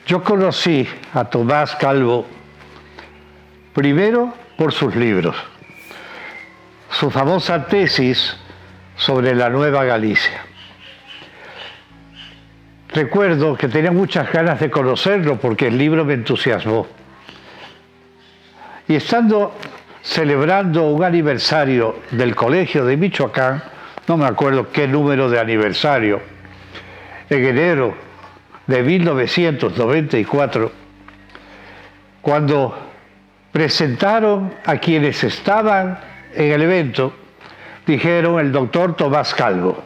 Yo conocí a Tomás Calvo primero por sus libros, su famosa tesis sobre la Nueva Galicia. Recuerdo que tenía muchas ganas de conocerlo porque el libro me entusiasmó. Y estando celebrando un aniversario del Colegio de Michoacán, no me acuerdo qué número de aniversario, en enero de 1994, cuando presentaron a quienes estaban en el evento, dijeron el doctor Tomás Calvo.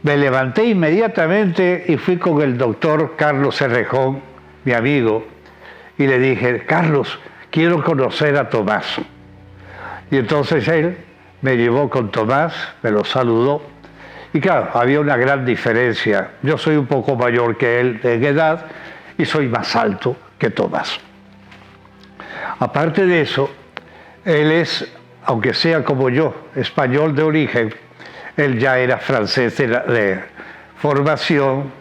Me levanté inmediatamente y fui con el doctor Carlos Errejón, mi amigo, y le dije, Carlos, quiero conocer a Tomás. Y entonces él me llevó con Tomás, me lo saludó, y claro, había una gran diferencia. Yo soy un poco mayor que él en edad y soy más alto que Tomás. Aparte de eso, él es, aunque sea como yo, español de origen, él ya era francés de formación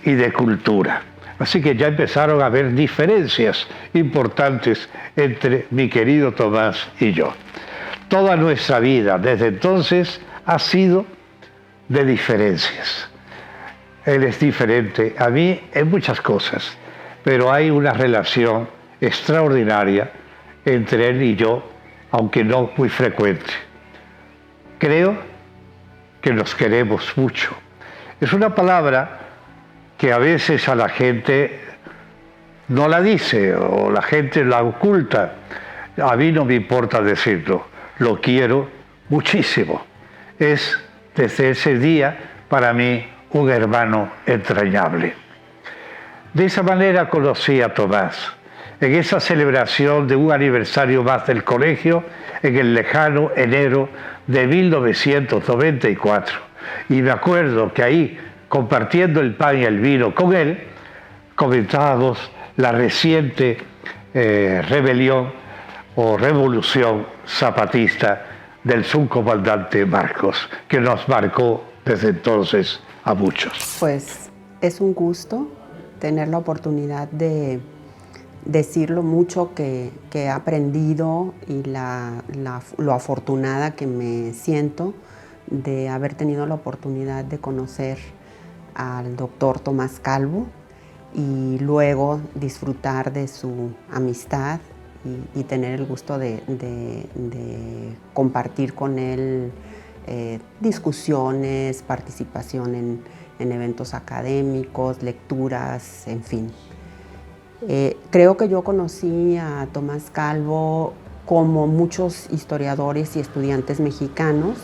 y de cultura. Así que ya empezaron a haber diferencias importantes entre mi querido Tomás y yo. Toda nuestra vida, desde entonces, ha sido de diferencias. Él es diferente a mí en muchas cosas, pero hay una relación extraordinaria entre él y yo, aunque no muy frecuente. Creo que nos queremos mucho. Es una palabra que a veces a la gente no la dice o la gente la oculta. A mí no me importa decirlo, lo quiero muchísimo. Es desde ese día para mí un hermano entrañable. De esa manera conocí a Tomás, en esa celebración de un aniversario más del colegio, en el lejano enero de 1994. Y me acuerdo que ahí, compartiendo el pan y el vino con él, comentábamos la reciente rebelión o revolución zapatista del subcomandante Marcos, que nos marcó desde entonces a muchos. Pues es un gusto tener la oportunidad de decir lo mucho que he aprendido y lo afortunada que me siento de haber tenido la oportunidad de conocer al doctor Tomás Calvo y luego disfrutar de su amistad y tener el gusto de compartir con él discusiones, participación en eventos académicos, lecturas, en fin. Creo que yo conocí a Tomás Calvo, como muchos historiadores y estudiantes mexicanos,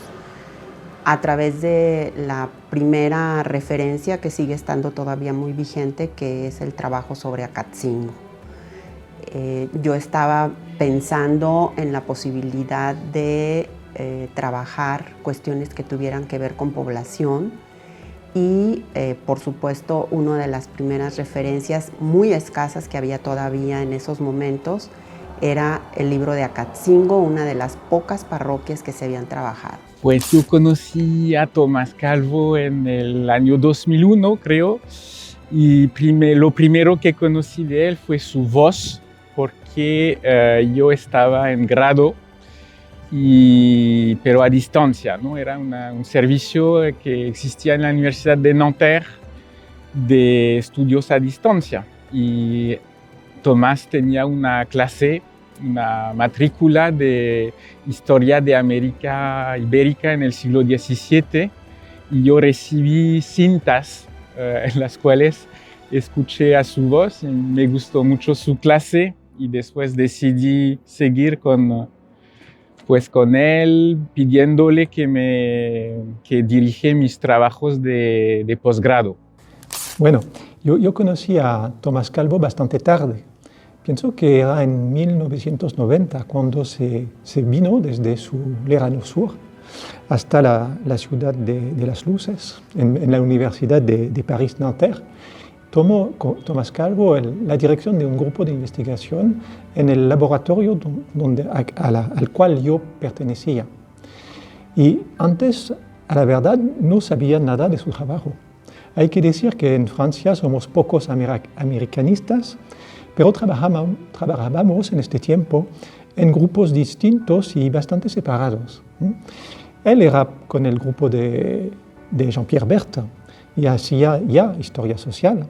a través de la primera referencia que sigue estando todavía muy vigente, que es el trabajo sobre Acatzingo. Yo estaba pensando en la posibilidad de trabajar cuestiones que tuvieran que ver con población y, por supuesto, una de las primeras referencias muy escasas que había todavía en esos momentos era el libro de Acatzingo, una de las pocas parroquias que se habían trabajado. Pues yo conocí a Tomás Calvo en el año 2001, creo, y lo primero que conocí de él fue su voz, porque yo estaba en grado, pero a distancia, ¿no? Era un servicio que existía en la Universidad de Nanterre de estudios a distancia. Y Tomás tenía una clase, una matrícula de historia de América Ibérica en el siglo XVII, y yo recibí cintas en las cuales escuché a su voz y me gustó mucho su clase, y después decidí seguir con él, pidiéndole que dirige mis trabajos de posgrado. Bueno, yo conocí a Tomás Calvo bastante tarde. Pienso que era en 1990 cuando se vino desde su lejano sur hasta la ciudad de las luces, en la Universidad de París-Nanterre. Tomó Tomás Calvo la dirección de un grupo de investigación en el laboratorio al cual yo pertenecía. Y antes, a la verdad, no sabía nada de su trabajo. Hay que decir que en Francia somos pocos americanistas, pero trabajábamos en este tiempo en grupos distintos y bastante separados. Él era con el grupo de Jean-Pierre Berthe y hacía ya historia social.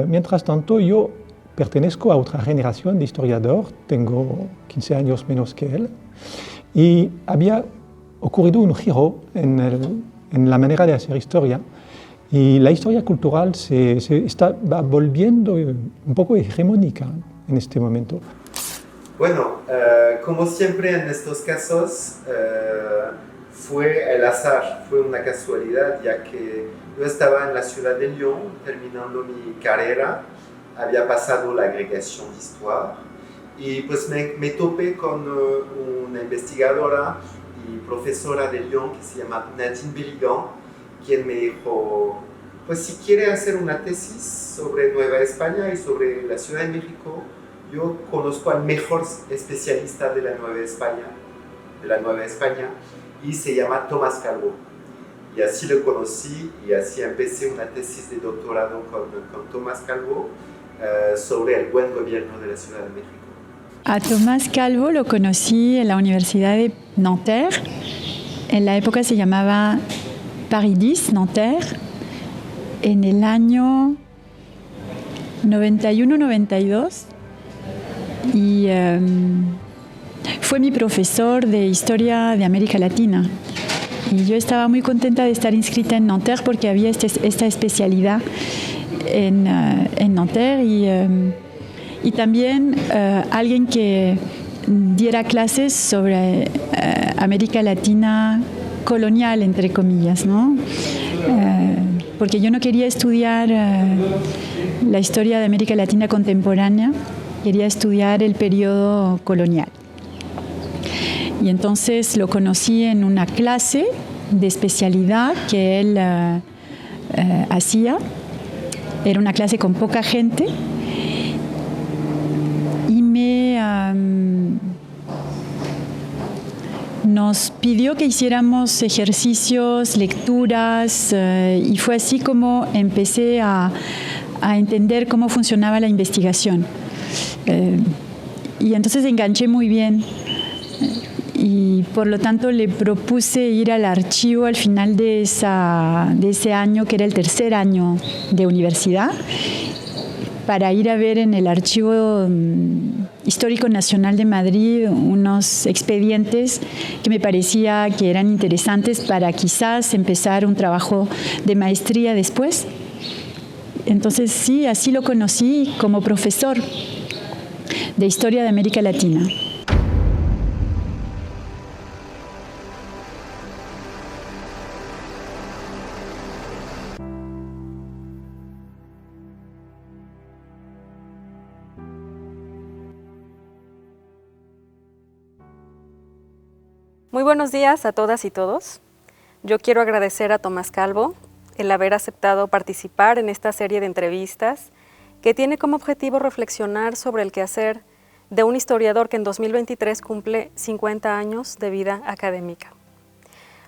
Mientras tanto, yo pertenezco a otra generación de historiador, tengo 15 años menos que él, y había ocurrido un giro en la manera de hacer historia, y la historia cultural va volviendo un poco hegemónica en este momento. Bueno, como siempre en estos casos, fue el azar, fue una casualidad, ya que yo estaba en la ciudad de Lyon terminando mi carrera, había pasado la agregación de Histoire y pues me topé con una investigadora y profesora de Lyon que se llama Nadine Belligan, quien me dijo, pues si quiere hacer una tesis sobre Nueva España y sobre la Ciudad de México, yo conozco al mejor especialista de la Nueva España y se llama Tomás Calvo. Y así lo conocí y así empecé una tesis de doctorado con Tomás Calvo sobre el buen gobierno de la Ciudad de México. A Tomás Calvo lo conocí en la Universidad de Nanterre. En la época se llamaba Paris X, Nanterre. En el año 91-92. Y fue mi profesor de Historia de América Latina. Y yo estaba muy contenta de estar inscrita en Nanterre porque había esta especialidad en Nanterre y también alguien que diera clases sobre América Latina colonial, entre comillas, ¿no? Porque yo no quería estudiar la historia de América Latina contemporánea, quería estudiar el periodo colonial. Y entonces lo conocí en una clase de especialidad que él hacía. Era una clase con poca gente y nos pidió que hiciéramos ejercicios, lecturas y fue así como empecé a entender cómo funcionaba la investigación. Y entonces enganché muy bien. Y por lo tanto le propuse ir al archivo al final de ese año, que era el tercer año de universidad, para ir a ver en el Archivo Histórico Nacional de Madrid unos expedientes que me parecía que eran interesantes para quizás empezar un trabajo de maestría después. Entonces sí, así lo conocí como profesor de Historia de América Latina. Muy buenos días a todas y todos. Yo quiero agradecer a Tomás Calvo el haber aceptado participar en esta serie de entrevistas que tiene como objetivo reflexionar sobre el quehacer de un historiador que en 2023 cumple 50 años de vida académica.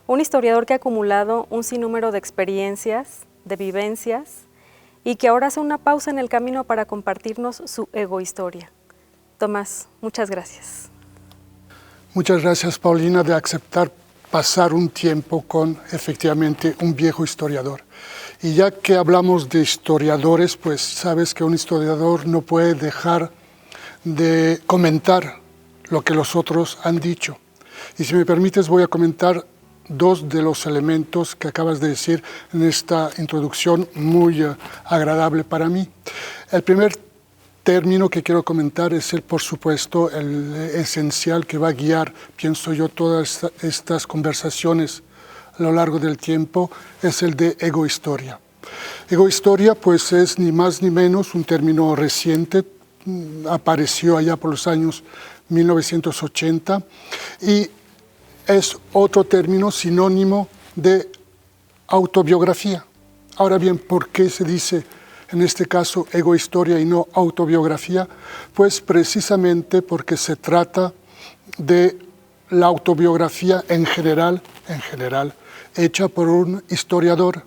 Un historiador que ha acumulado un sinnúmero de experiencias, de vivencias, y que ahora hace una pausa en el camino para compartirnos su egohistoria. Tomás, muchas gracias. Muchas gracias, Paulina, de aceptar pasar un tiempo con, efectivamente, un viejo historiador. Y ya que hablamos de historiadores, pues sabes que un historiador no puede dejar de comentar lo que los otros han dicho. Y si me permites, voy a comentar dos de los elementos que acabas de decir en esta introducción muy agradable para mí. El primer término que quiero comentar es, por supuesto, el esencial que va a guiar, pienso yo, todas estas conversaciones a lo largo del tiempo, es el de egohistoria. Egohistoria, pues, es ni más ni menos un término reciente, apareció allá por los años 1980 y es otro término sinónimo de autobiografía. Ahora bien, ¿por qué se dice en este caso egohistoria y no autobiografía? Pues precisamente porque se trata de la autobiografía en general, hecha por un historiador,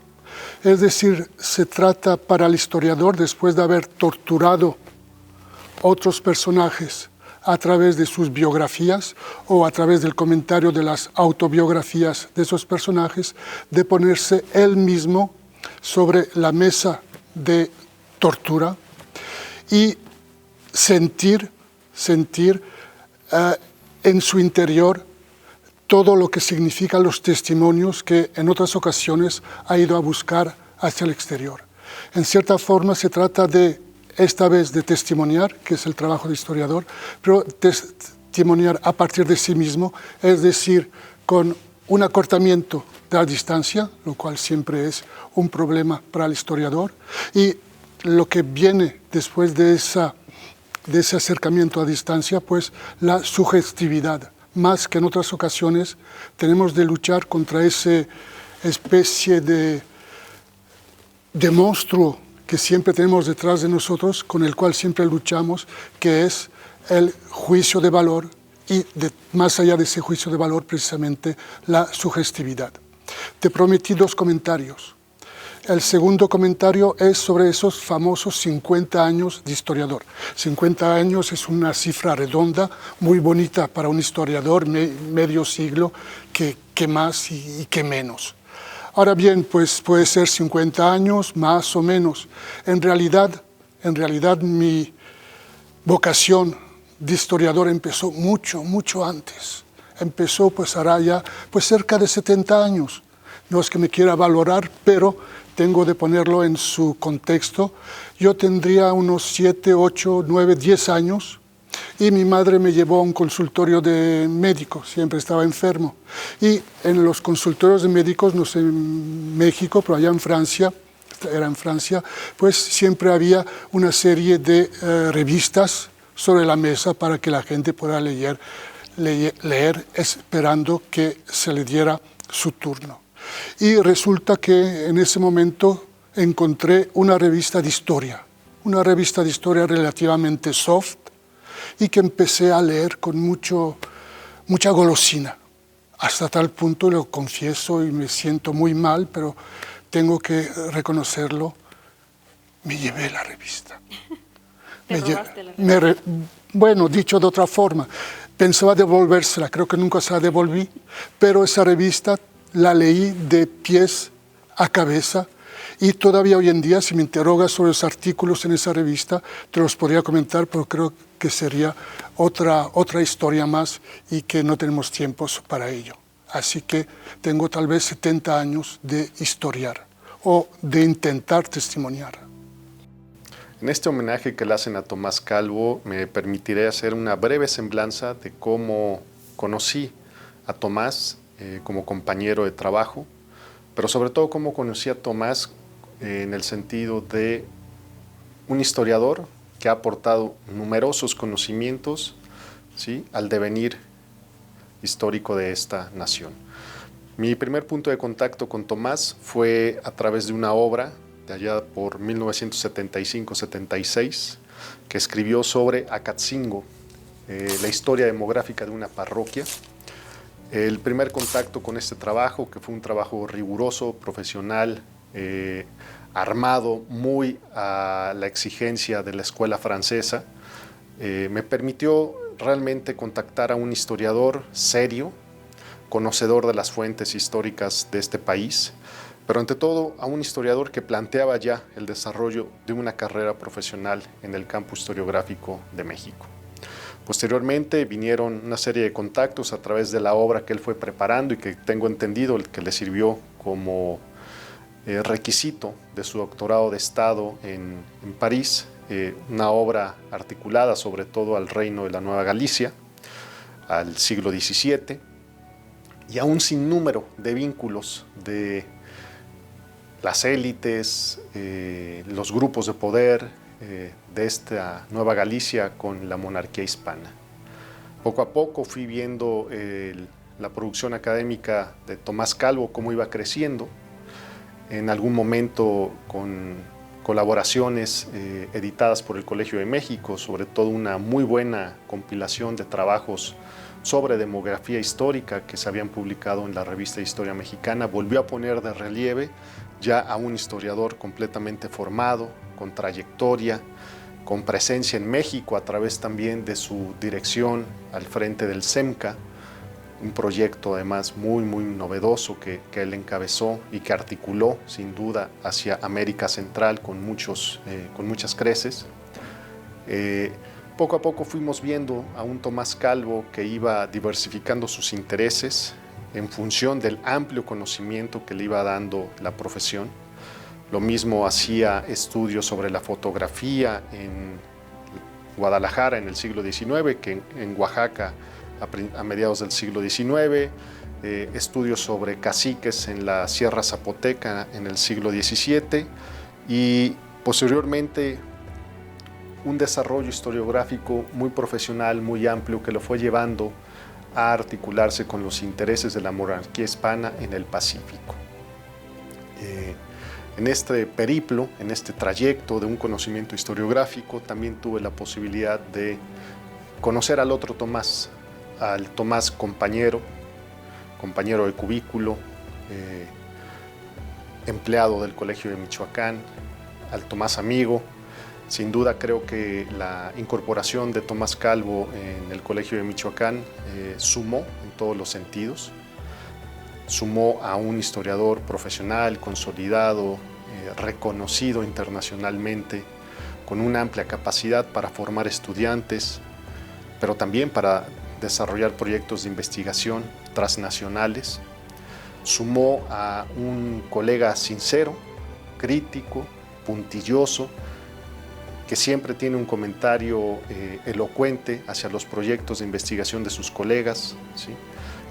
Es decir, se trata para el historiador, después de haber torturado otros personajes a través de sus biografías o a través del comentario de las autobiografías de esos personajes, de ponerse él mismo sobre la mesa de tortura y sentir en su interior todo lo que significan los testimonios que en otras ocasiones ha ido a buscar hacia el exterior. En cierta forma se trata de, esta vez, de testimoniar, que es el trabajo de historiador, pero testimoniar a partir de sí mismo, es decir, con un acortamiento de la distancia, lo cual siempre es un problema para el historiador, y lo que viene después de ese acercamiento a distancia, pues la sugestividad. Más que en otras ocasiones, tenemos de luchar contra esa especie de monstruo que siempre tenemos detrás de nosotros, con el cual siempre luchamos, que es el juicio de valor y, más allá de ese juicio de valor, precisamente la sugestividad. Te prometí 2 comentarios. El segundo comentario es sobre esos famosos 50 años de historiador. 50 años es una cifra redonda, muy bonita para un historiador, medio siglo, que más y que menos. Ahora bien, pues puede ser 50 años, más o menos. En realidad mi vocación de historiador empezó mucho antes. Empezó pues hará ya cerca de 70 años. No es que me quiera valorar, pero tengo de ponerlo en su contexto. Yo tendría unos 7, 8, 9, 10 años y mi madre me llevó a un consultorio de médicos, siempre estaba enfermo. Y en los consultorios de médicos, no sé en México, pero allá en Francia, pues siempre había una serie de revistas sobre la mesa para que la gente pueda leer esperando que se le diera su turno. Y resulta que en ese momento encontré una revista de historia relativamente soft y que empecé a leer con mucha golosina, hasta tal punto, lo confieso y me siento muy mal, pero tengo que reconocerlo, me llevé la revista. ¿Te robaste la revista? Bueno, dicho de otra forma, pensaba devolvérsela, creo que nunca se la devolví, pero esa revista la leí de pies a cabeza y todavía hoy en día, si me interrogas sobre los artículos en esa revista, te los podría comentar, pero creo que sería otra historia más y que no tenemos tiempos para ello. Así que tengo tal vez 70 años de historiar o de intentar testimoniar. En este homenaje que le hacen a Tomás Calvo, me permitiré hacer una breve semblanza de cómo conocí a Tomás como compañero de trabajo, pero sobre todo cómo conocí a Tomás en el sentido de un historiador que ha aportado numerosos conocimientos, ¿sí?, al devenir histórico de esta nación. Mi primer punto de contacto con Tomás fue a través de una obra de allá por 1975-76 que escribió sobre Acatzingo, la historia demográfica de una parroquia. El primer contacto con este trabajo, que fue un trabajo riguroso, profesional, armado muy a la exigencia de la escuela francesa, me permitió realmente contactar a un historiador serio, conocedor de las fuentes históricas de este país, pero ante todo a un historiador que planteaba ya el desarrollo de una carrera profesional en el campo historiográfico de México. Posteriormente vinieron una serie de contactos a través de la obra que él fue preparando y que tengo entendido que le sirvió como requisito de su doctorado de Estado en París, una obra articulada sobre todo al reino de la Nueva Galicia, al siglo XVII, y a un sinnúmero de vínculos de las élites, los grupos de poder, de esta Nueva Galicia con la monarquía hispana. Poco a poco fui viendo la producción académica de Tomás Calvo, cómo iba creciendo, en algún momento con colaboraciones editadas por el Colegio de México, sobre todo una muy buena compilación de trabajos sobre demografía histórica que se habían publicado en la revista Historia Mexicana, volvió a poner de relieve ya a un historiador completamente formado, con trayectoria, con presencia en México a través también de su dirección al frente del CEMCA, un proyecto además muy novedoso que él encabezó y que articuló sin duda hacia América Central con muchas creces. Poco a poco fuimos viendo a un Tomás Calvo que iba diversificando sus intereses en función del amplio conocimiento que le iba dando la profesión. Lo mismo hacía estudios sobre la fotografía en Guadalajara en el siglo XIX que en Oaxaca a mediados del siglo XIX, estudios sobre caciques en la Sierra Zapoteca en el siglo XVII y posteriormente un desarrollo historiográfico muy profesional, muy amplio, que lo fue llevando a articularse con los intereses de la monarquía hispana en el Pacífico. En este periplo, en este trayecto de un conocimiento historiográfico, también tuve la posibilidad de conocer al otro Tomás, al Tomás compañero de cubículo, empleado del Colegio de Michoacán, al Tomás amigo. Sin duda creo que la incorporación de Tomás Calvo en el Colegio de Michoacán sumó en todos los sentidos. Sumó a un historiador profesional, consolidado, reconocido internacionalmente, con una amplia capacidad para formar estudiantes, pero también para desarrollar proyectos de investigación transnacionales. Sumó a un colega sincero, crítico, puntilloso, que siempre tiene un comentario elocuente hacia los proyectos de investigación de sus colegas, ¿sí?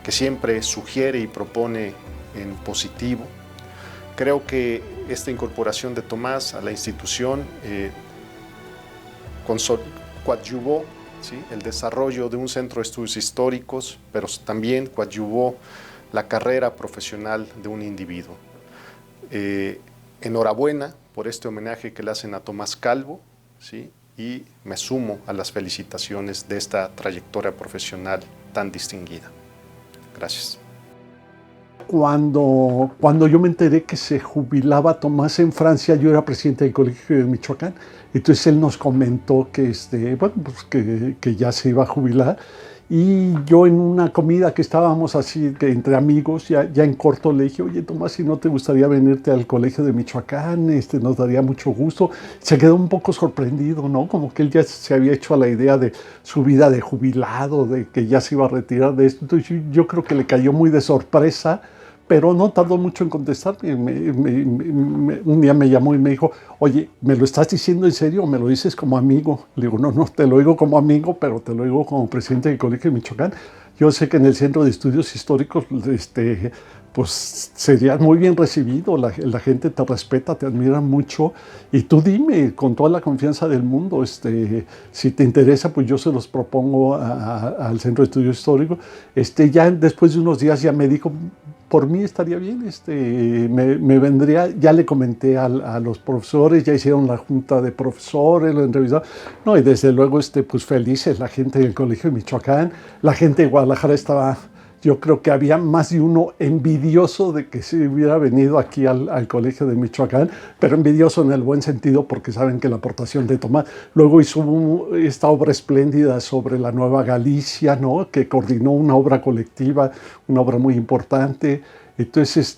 Que siempre sugiere y propone en positivo. Creo que esta incorporación de Tomás a la institución coadyuvó, ¿sí?, el desarrollo de un centro de estudios históricos, pero también coadyuvó la carrera profesional de un individuo. Enhorabuena por este homenaje que le hacen a Tomás Calvo, ¿sí?, y me sumo a las felicitaciones de esta trayectoria profesional tan distinguida. Gracias. Cuando yo me enteré que se jubilaba Tomás en Francia, yo era presidente del Colegio de Michoacán, entonces él nos comentó que, que ya se iba a jubilar, y yo en una comida que estábamos así entre amigos, ya en corto le dije: oye Tomás, si no te gustaría venirte al Colegio de Michoacán, nos daría mucho gusto. Se quedó un poco sorprendido, ¿no? Como que él ya se había hecho a la idea de su vida de jubilado, de que ya se iba a retirar de esto. Entonces yo creo que le cayó muy de sorpresa, pero no tardó mucho en contestar. Un día me llamó y me dijo: oye, ¿me lo estás diciendo en serio o me lo dices como amigo? Le digo: no, te lo digo como amigo, pero te lo digo como presidente del Colegio de Michoacán. Yo sé que en el Centro de Estudios Históricos pues serías muy bien recibido, la gente te respeta, te admira mucho, y tú dime con toda la confianza del mundo, si te interesa, pues yo se los propongo al Centro de Estudios Históricos. Ya después de unos días ya me dijo: por mí estaría bien, me vendría. Ya le comenté a los profesores, ya hicieron la junta de profesores, lo entrevistaron. No, y desde luego, pues felices la gente del Colegio de Michoacán. La gente de Guadalajara estaba, yo creo que había más de uno envidioso de que se hubiera venido aquí al Colegio de Michoacán, pero envidioso en el buen sentido, porque saben que la aportación de Tomás. Luego hizo esta obra espléndida sobre la Nueva Galicia, ¿no?, que coordinó una obra colectiva, una obra muy importante. Entonces,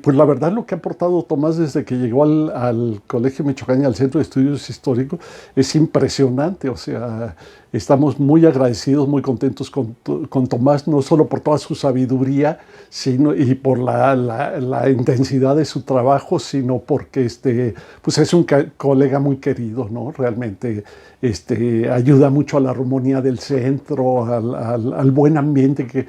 pues la verdad, lo que ha aportado Tomás desde que llegó al Colegio Michoacán y al Centro de Estudios Históricos es impresionante. O sea, estamos muy agradecidos, muy contentos con Tomás, no solo por toda su sabiduría y por la intensidad de su trabajo, sino porque pues es un colega muy querido, ¿no? Realmente ayuda mucho a la armonía del centro, al buen ambiente que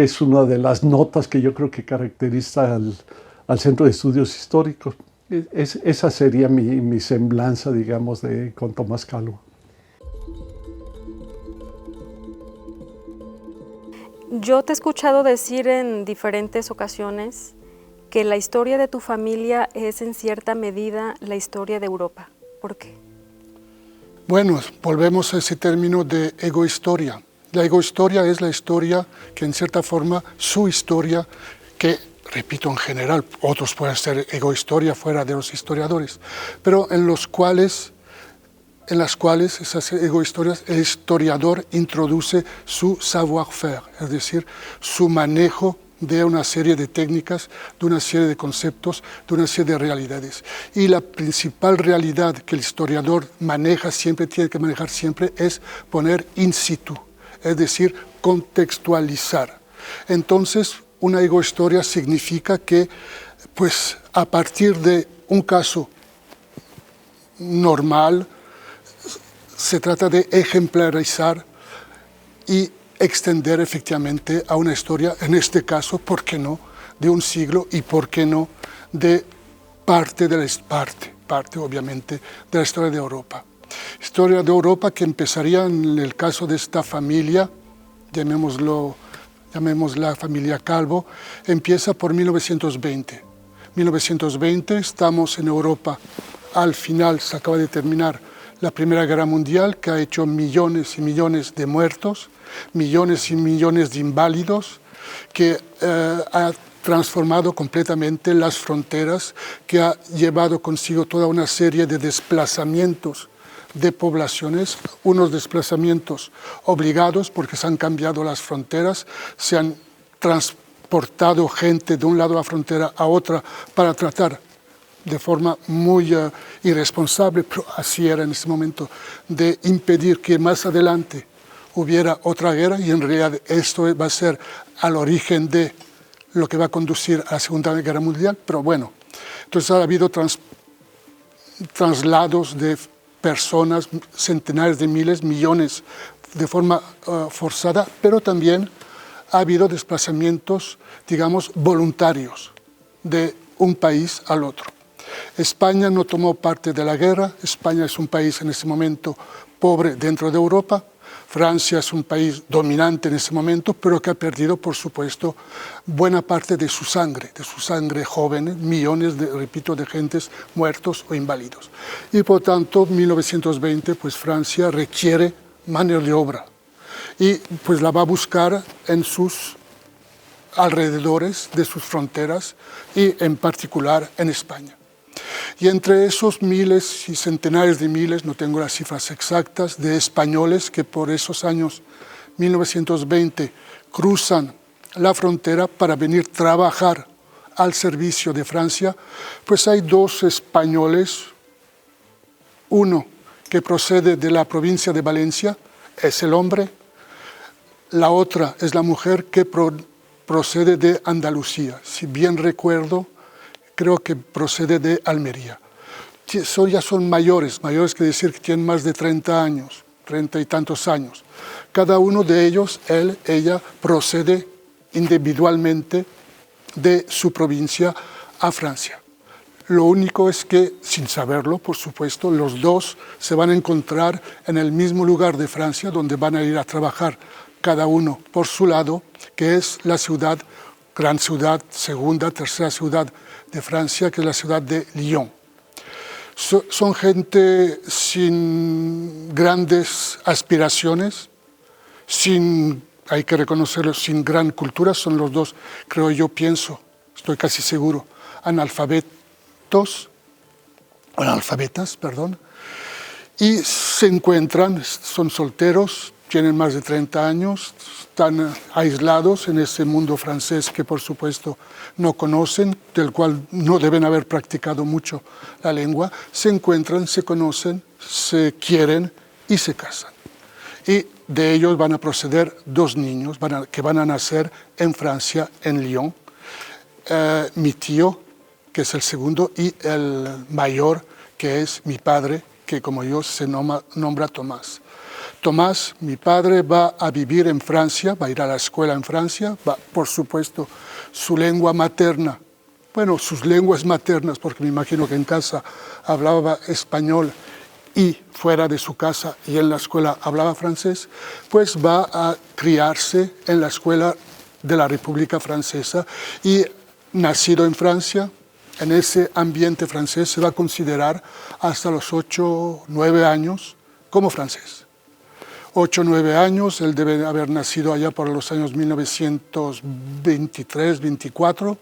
es una de las notas que yo creo que caracteriza al Centro de Estudios Históricos. Esa sería mi semblanza, digamos, con Tomás Calvo. Yo te he escuchado decir en diferentes ocasiones que la historia de tu familia es en cierta medida la historia de Europa. ¿Por qué? Bueno, volvemos a ese término de egohistoria. La egohistoria es la historia que, en cierta forma, su historia, que repito, en general, otros pueden ser egohistoria fuera de los historiadores, pero en las cuales esas egohistorias, el historiador introduce su savoir-faire, es decir, su manejo de una serie de técnicas, de una serie de conceptos, de una serie de realidades. Y la principal realidad que el historiador maneja siempre, tiene que manejar siempre, es poner in situ, es decir, contextualizar. Entonces, una egohistoria significa que, pues, a partir de un caso normal, se trata de ejemplarizar y extender efectivamente a una historia, en este caso, ¿por qué no?, de un siglo y, ¿por qué no?, de parte obviamente, de la historia de Europa. Historia de Europa que empezaría en el caso de esta familia, llamémosla familia Calvo, empieza por 1920. 1920, estamos en Europa, al final se acaba de terminar la Primera Guerra Mundial, que ha hecho millones y millones de muertos, millones y millones de inválidos, que ha transformado completamente las fronteras, que ha llevado consigo toda una serie de desplazamientos de poblaciones, unos desplazamientos obligados porque se han cambiado las fronteras, se han transportado gente de un lado de la frontera a otra para tratar de forma muy irresponsable, pero así era en ese momento, de impedir que más adelante hubiera otra guerra, y en realidad esto va a ser al origen de lo que va a conducir a la Segunda Guerra Mundial, pero bueno, entonces ha habido traslados de personas, centenares de miles, millones, de forma forzada, pero también ha habido desplazamientos, digamos, voluntarios de un país al otro. España no tomó parte de la guerra, España es un país en ese momento pobre dentro de Europa, Francia es un país dominante en ese momento, pero que ha perdido, por supuesto, buena parte de su sangre joven, millones, repito, de gentes muertos o inválidos. Y por tanto, 1920, pues Francia requiere mano de obra y pues la va a buscar en sus alrededores de sus fronteras y en particular en España. Y entre esos miles y centenares de miles, no tengo las cifras exactas, de españoles que por esos años 1920 cruzan la frontera para venir a trabajar al servicio de Francia, pues hay dos españoles, uno que procede de la provincia de Valencia, es el hombre, la otra es la mujer que procede de Andalucía, si bien recuerdo, creo que procede de Almería. Ya son mayores quiere decir que tienen más de 30 años, 30 y tantos años. Cada uno de ellos, ella, procede individualmente de su provincia a Francia. Lo único es que, sin saberlo, por supuesto, los dos se van a encontrar en el mismo lugar de Francia, donde van a ir a trabajar cada uno por su lado, que es la ciudad, gran ciudad, segunda, tercera ciudad de Francia, que es la ciudad de Lyon. Son gente sin grandes aspiraciones, hay que reconocerlo, sin gran cultura, son los dos, creo yo, estoy casi seguro, analfabetas, y se encuentran, son solteros, tienen más de 30 años, están aislados en ese mundo francés que por supuesto no conocen, del cual no deben haber practicado mucho la lengua, se encuentran, se conocen, se quieren y se casan. Y de ellos van a proceder dos niños que van a nacer en Francia, en Lyon. Mi tío, que es el segundo, y el mayor, que es mi padre, que como yo se nombra Tomás. Tomás, mi padre, va a vivir en Francia, va a ir a la escuela en Francia, por supuesto, su lengua materna, bueno, sus lenguas maternas, porque me imagino que en casa hablaba español y fuera de su casa y en la escuela hablaba francés, pues va a criarse en la escuela de la República Francesa y nacido en Francia, en ese ambiente francés se va a considerar hasta los 8 o 9 años como francés. 8 o 9 años, él debe haber nacido allá por los años 1923, 24,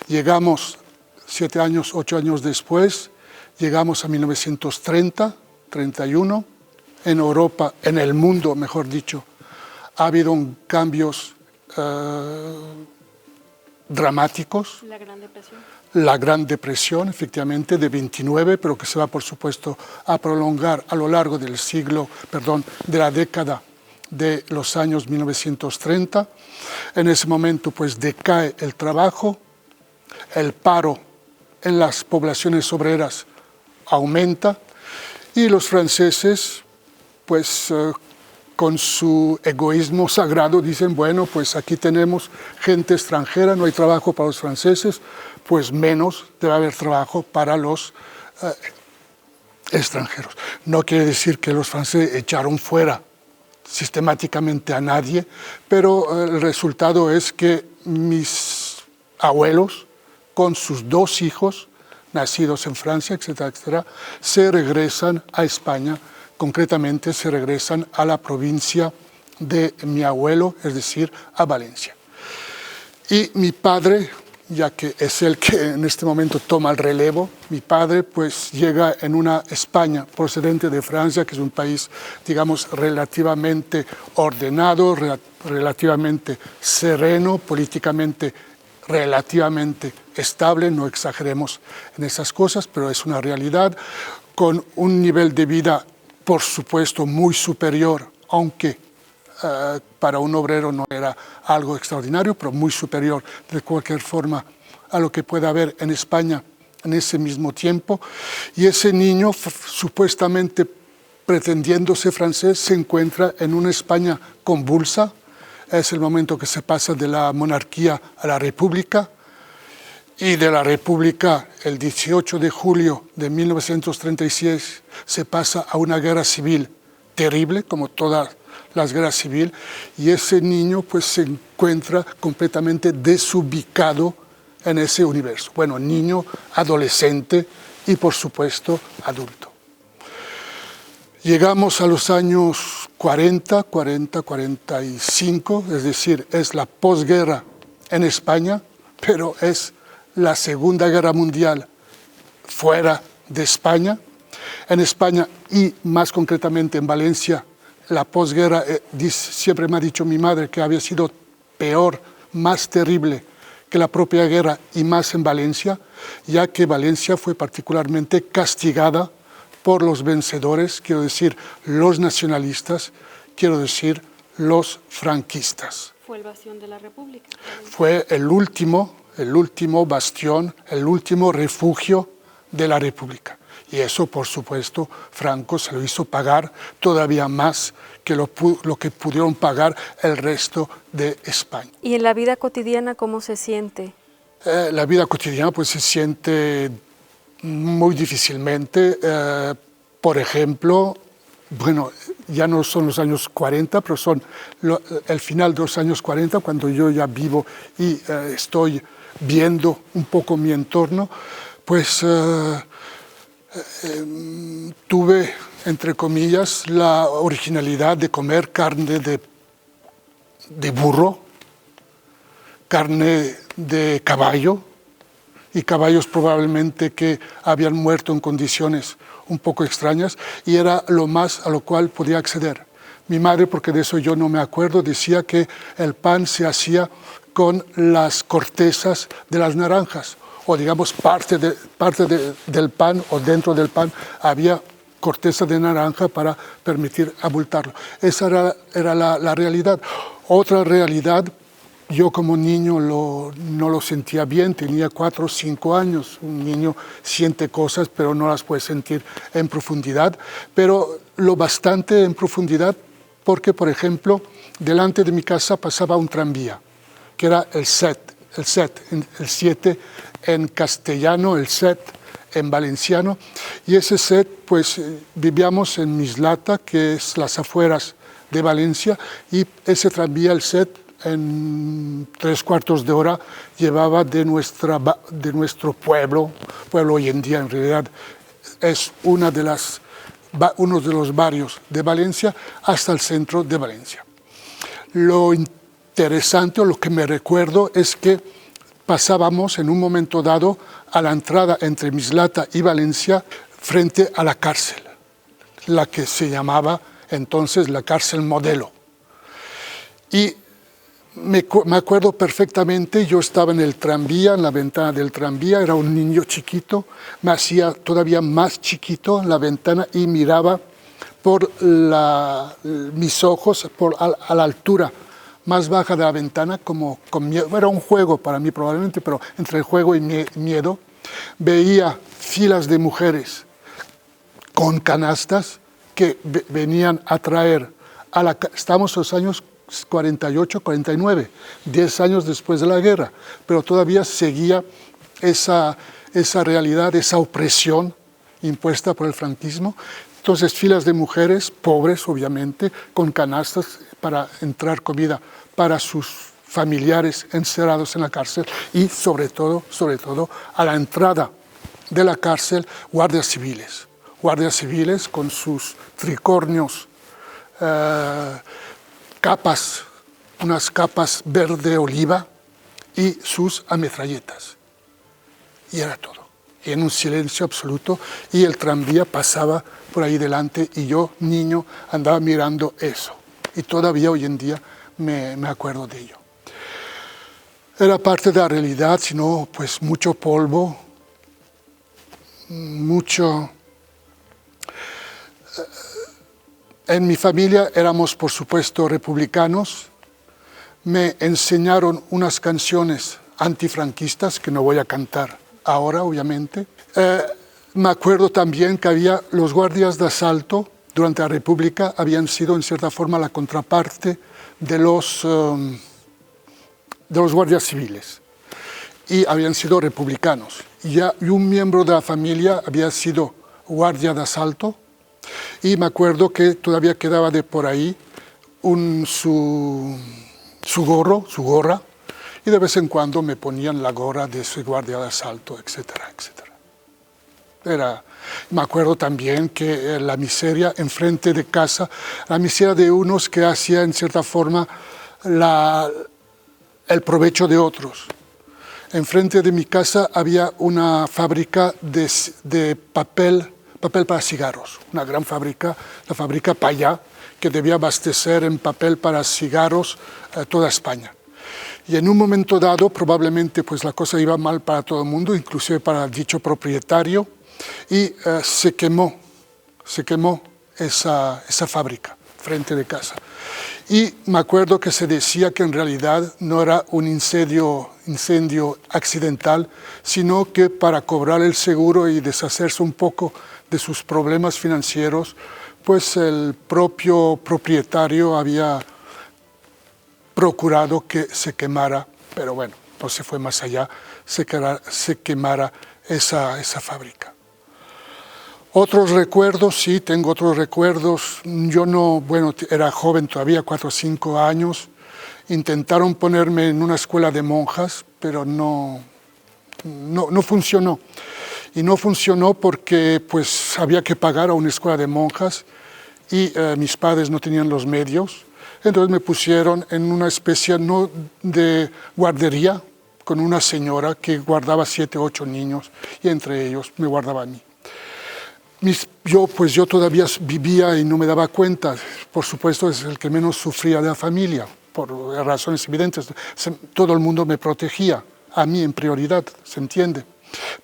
Llegamos 7 años, 8 años después, llegamos a 1930, 31. En Europa, en el mundo, mejor dicho, ha habido cambios dramáticos. La Gran Depresión. La Gran Depresión, efectivamente, de 29, pero que se va, por supuesto, a prolongar a lo largo del de la década de los años 1930. En ese momento, pues, decae el trabajo, el paro en las poblaciones obreras aumenta y los franceses, pues, con su egoísmo sagrado dicen, bueno, pues aquí tenemos gente extranjera, no hay trabajo para los franceses, pues menos debe haber trabajo para los extranjeros. No quiere decir que los franceses echaron fuera sistemáticamente a nadie, pero el resultado es que mis abuelos, con sus 2 hijos, nacidos en Francia, etcétera, etcétera, se regresan a España. Concretamente se regresan a la provincia de mi abuelo, es decir, a Valencia. Y mi padre, ya que es el que en este momento toma el relevo, mi padre pues llega en una España procedente de Francia, que es un país, digamos, relativamente ordenado, relativamente sereno, políticamente relativamente estable, no exageremos en esas cosas, pero es una realidad, con un nivel de vida por supuesto muy superior, aunque para un obrero no era algo extraordinario, pero muy superior de cualquier forma a lo que pueda haber en España en ese mismo tiempo. Y ese niño, supuestamente pretendiéndose francés, se encuentra en una España convulsa. Es el momento que se pasa de la monarquía a la república, y de la República, el 18 de julio de 1936, se pasa a una guerra civil terrible, como todas las guerras civiles, y ese niño pues se encuentra completamente desubicado en ese universo. Bueno, niño, adolescente y por supuesto adulto. Llegamos a los años 40, 45, es decir, es la posguerra en España, pero es la Segunda Guerra Mundial fuera de España. En España y más concretamente en Valencia, la posguerra, siempre me ha dicho mi madre que había sido peor, más terrible que la propia guerra y más en Valencia, ya que Valencia fue particularmente castigada por los vencedores, quiero decir, los nacionalistas, quiero decir, los franquistas. Fue el bastión de la República. Fue el último bastión, el último refugio de la República. Y eso, por supuesto, Franco se lo hizo pagar todavía más que lo que pudieron pagar el resto de España. ¿Y en la vida cotidiana cómo se siente? La vida cotidiana pues se siente muy difícilmente. Por ejemplo, bueno, ya no son los años 40, pero son el final de los años 40, cuando yo ya vivo y estoy viendo un poco mi entorno, pues tuve, entre comillas, la originalidad de comer carne de burro, carne de caballo, y caballos probablemente que habían muerto en condiciones un poco extrañas, y era lo más a lo cual podía acceder. Mi madre, porque de eso yo no me acuerdo, decía que el pan se hacía con las cortezas de las naranjas, o digamos parte del pan, o dentro del pan había corteza de naranja para permitir abultarlo. Esa era la realidad. Otra realidad, yo como niño no lo sentía bien, tenía 4 o 5 años. Un niño siente cosas, pero no las puede sentir en profundidad, pero lo bastante en profundidad porque, por ejemplo, delante de mi casa pasaba un tranvía, que era el 7 en castellano, el 7 en valenciano, y ese 7, pues vivíamos en Mislata, que es las afueras de Valencia, y ese tranvía, el 7, en 3/4 de hora llevaba de nuestro pueblo hoy en día en realidad es uno de los barrios de Valencia, hasta el centro de Valencia. Lo interesante, o lo que me recuerdo, es que pasábamos en un momento dado a la entrada entre Mislata y Valencia frente a la cárcel, la que se llamaba entonces la cárcel modelo. Y me acuerdo perfectamente, yo estaba en el tranvía, en la ventana del tranvía, era un niño chiquito, me hacía todavía más chiquito en la ventana y miraba por mis ojos a la altura más baja de la ventana, como con miedo. Era un juego para mí probablemente, pero entre el juego y miedo, veía filas de mujeres con canastas que venían a traer estamos en los años 48, 49, 10 años después de la guerra, pero todavía seguía esa realidad, esa opresión impuesta por el franquismo. Entonces, filas de mujeres, pobres obviamente, con canastas para entrar comida para sus familiares encerrados en la cárcel y sobre todo a la entrada de la cárcel, guardias civiles con sus tricornios, capas, unas capas verde oliva y sus ametralletas. Y era todo. Y en un silencio absoluto, y el tranvía pasaba por ahí delante y yo, niño, andaba mirando eso. Y todavía hoy en día me acuerdo de ello. Era parte de la realidad, sino pues mucho polvo, mucho... En mi familia éramos, por supuesto, republicanos. Me enseñaron unas canciones antifranquistas que no voy a cantar ahora, obviamente. Me acuerdo también que había los guardias de asalto durante la República, habían sido en cierta forma la contraparte de los guardias civiles y habían sido republicanos. Y un miembro de la familia había sido guardia de asalto y me acuerdo que todavía quedaba de por ahí su gorra, y de vez en cuando me ponían la gorra de su guardia de asalto, etcétera, etcétera. Me acuerdo también que la miseria enfrente de casa, la miseria de unos que hacía en cierta forma el provecho de otros. Enfrente de mi casa había una fábrica de papel para cigarros, una gran fábrica, la fábrica Payá, que debía abastecer en papel para cigarros toda España. Y en un momento dado, probablemente pues la cosa iba mal para todo el mundo, inclusive para dicho propietario, y se quemó esa fábrica frente de casa. Y me acuerdo que se decía que en realidad no era un incendio accidental, sino que para cobrar el seguro y deshacerse un poco de sus problemas financieros, pues el propio propietario había procurado que se quemara, pero bueno, no se fue más allá, se quemara esa fábrica. Otros recuerdos, sí, tengo otros recuerdos. Yo era joven todavía, 4 o 5 años. Intentaron ponerme en una escuela de monjas, pero no funcionó. Y no funcionó porque pues había que pagar a una escuela de monjas y mis padres no tenían los medios. Entonces me pusieron en una especie de guardería con una señora que guardaba 7 o 8 niños y entre ellos me guardaba a mí. Yo todavía vivía y no me daba cuenta. Por supuesto, es el que menos sufría de la familia, por razones evidentes. Todo el mundo me protegía, a mí en prioridad, ¿se entiende?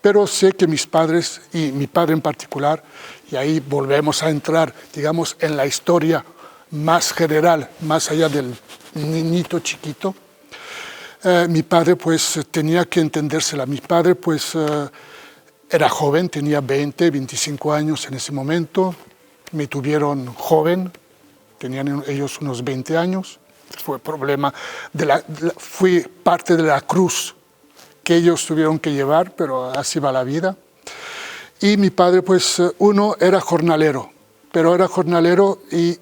Pero sé que mis padres, y mi padre en particular, y ahí volvemos a entrar, digamos, en la historia más general, más allá del niñito chiquito, mi padre pues tenía que entendérsela. Mi padre pues era joven, tenía 20, 25 años en ese momento, me tuvieron joven, tenían ellos unos 20 años, fue problema, fui parte de la cruz que ellos tuvieron que llevar, pero así va la vida. Y mi padre pues uno era jornalero, pero era jornalero y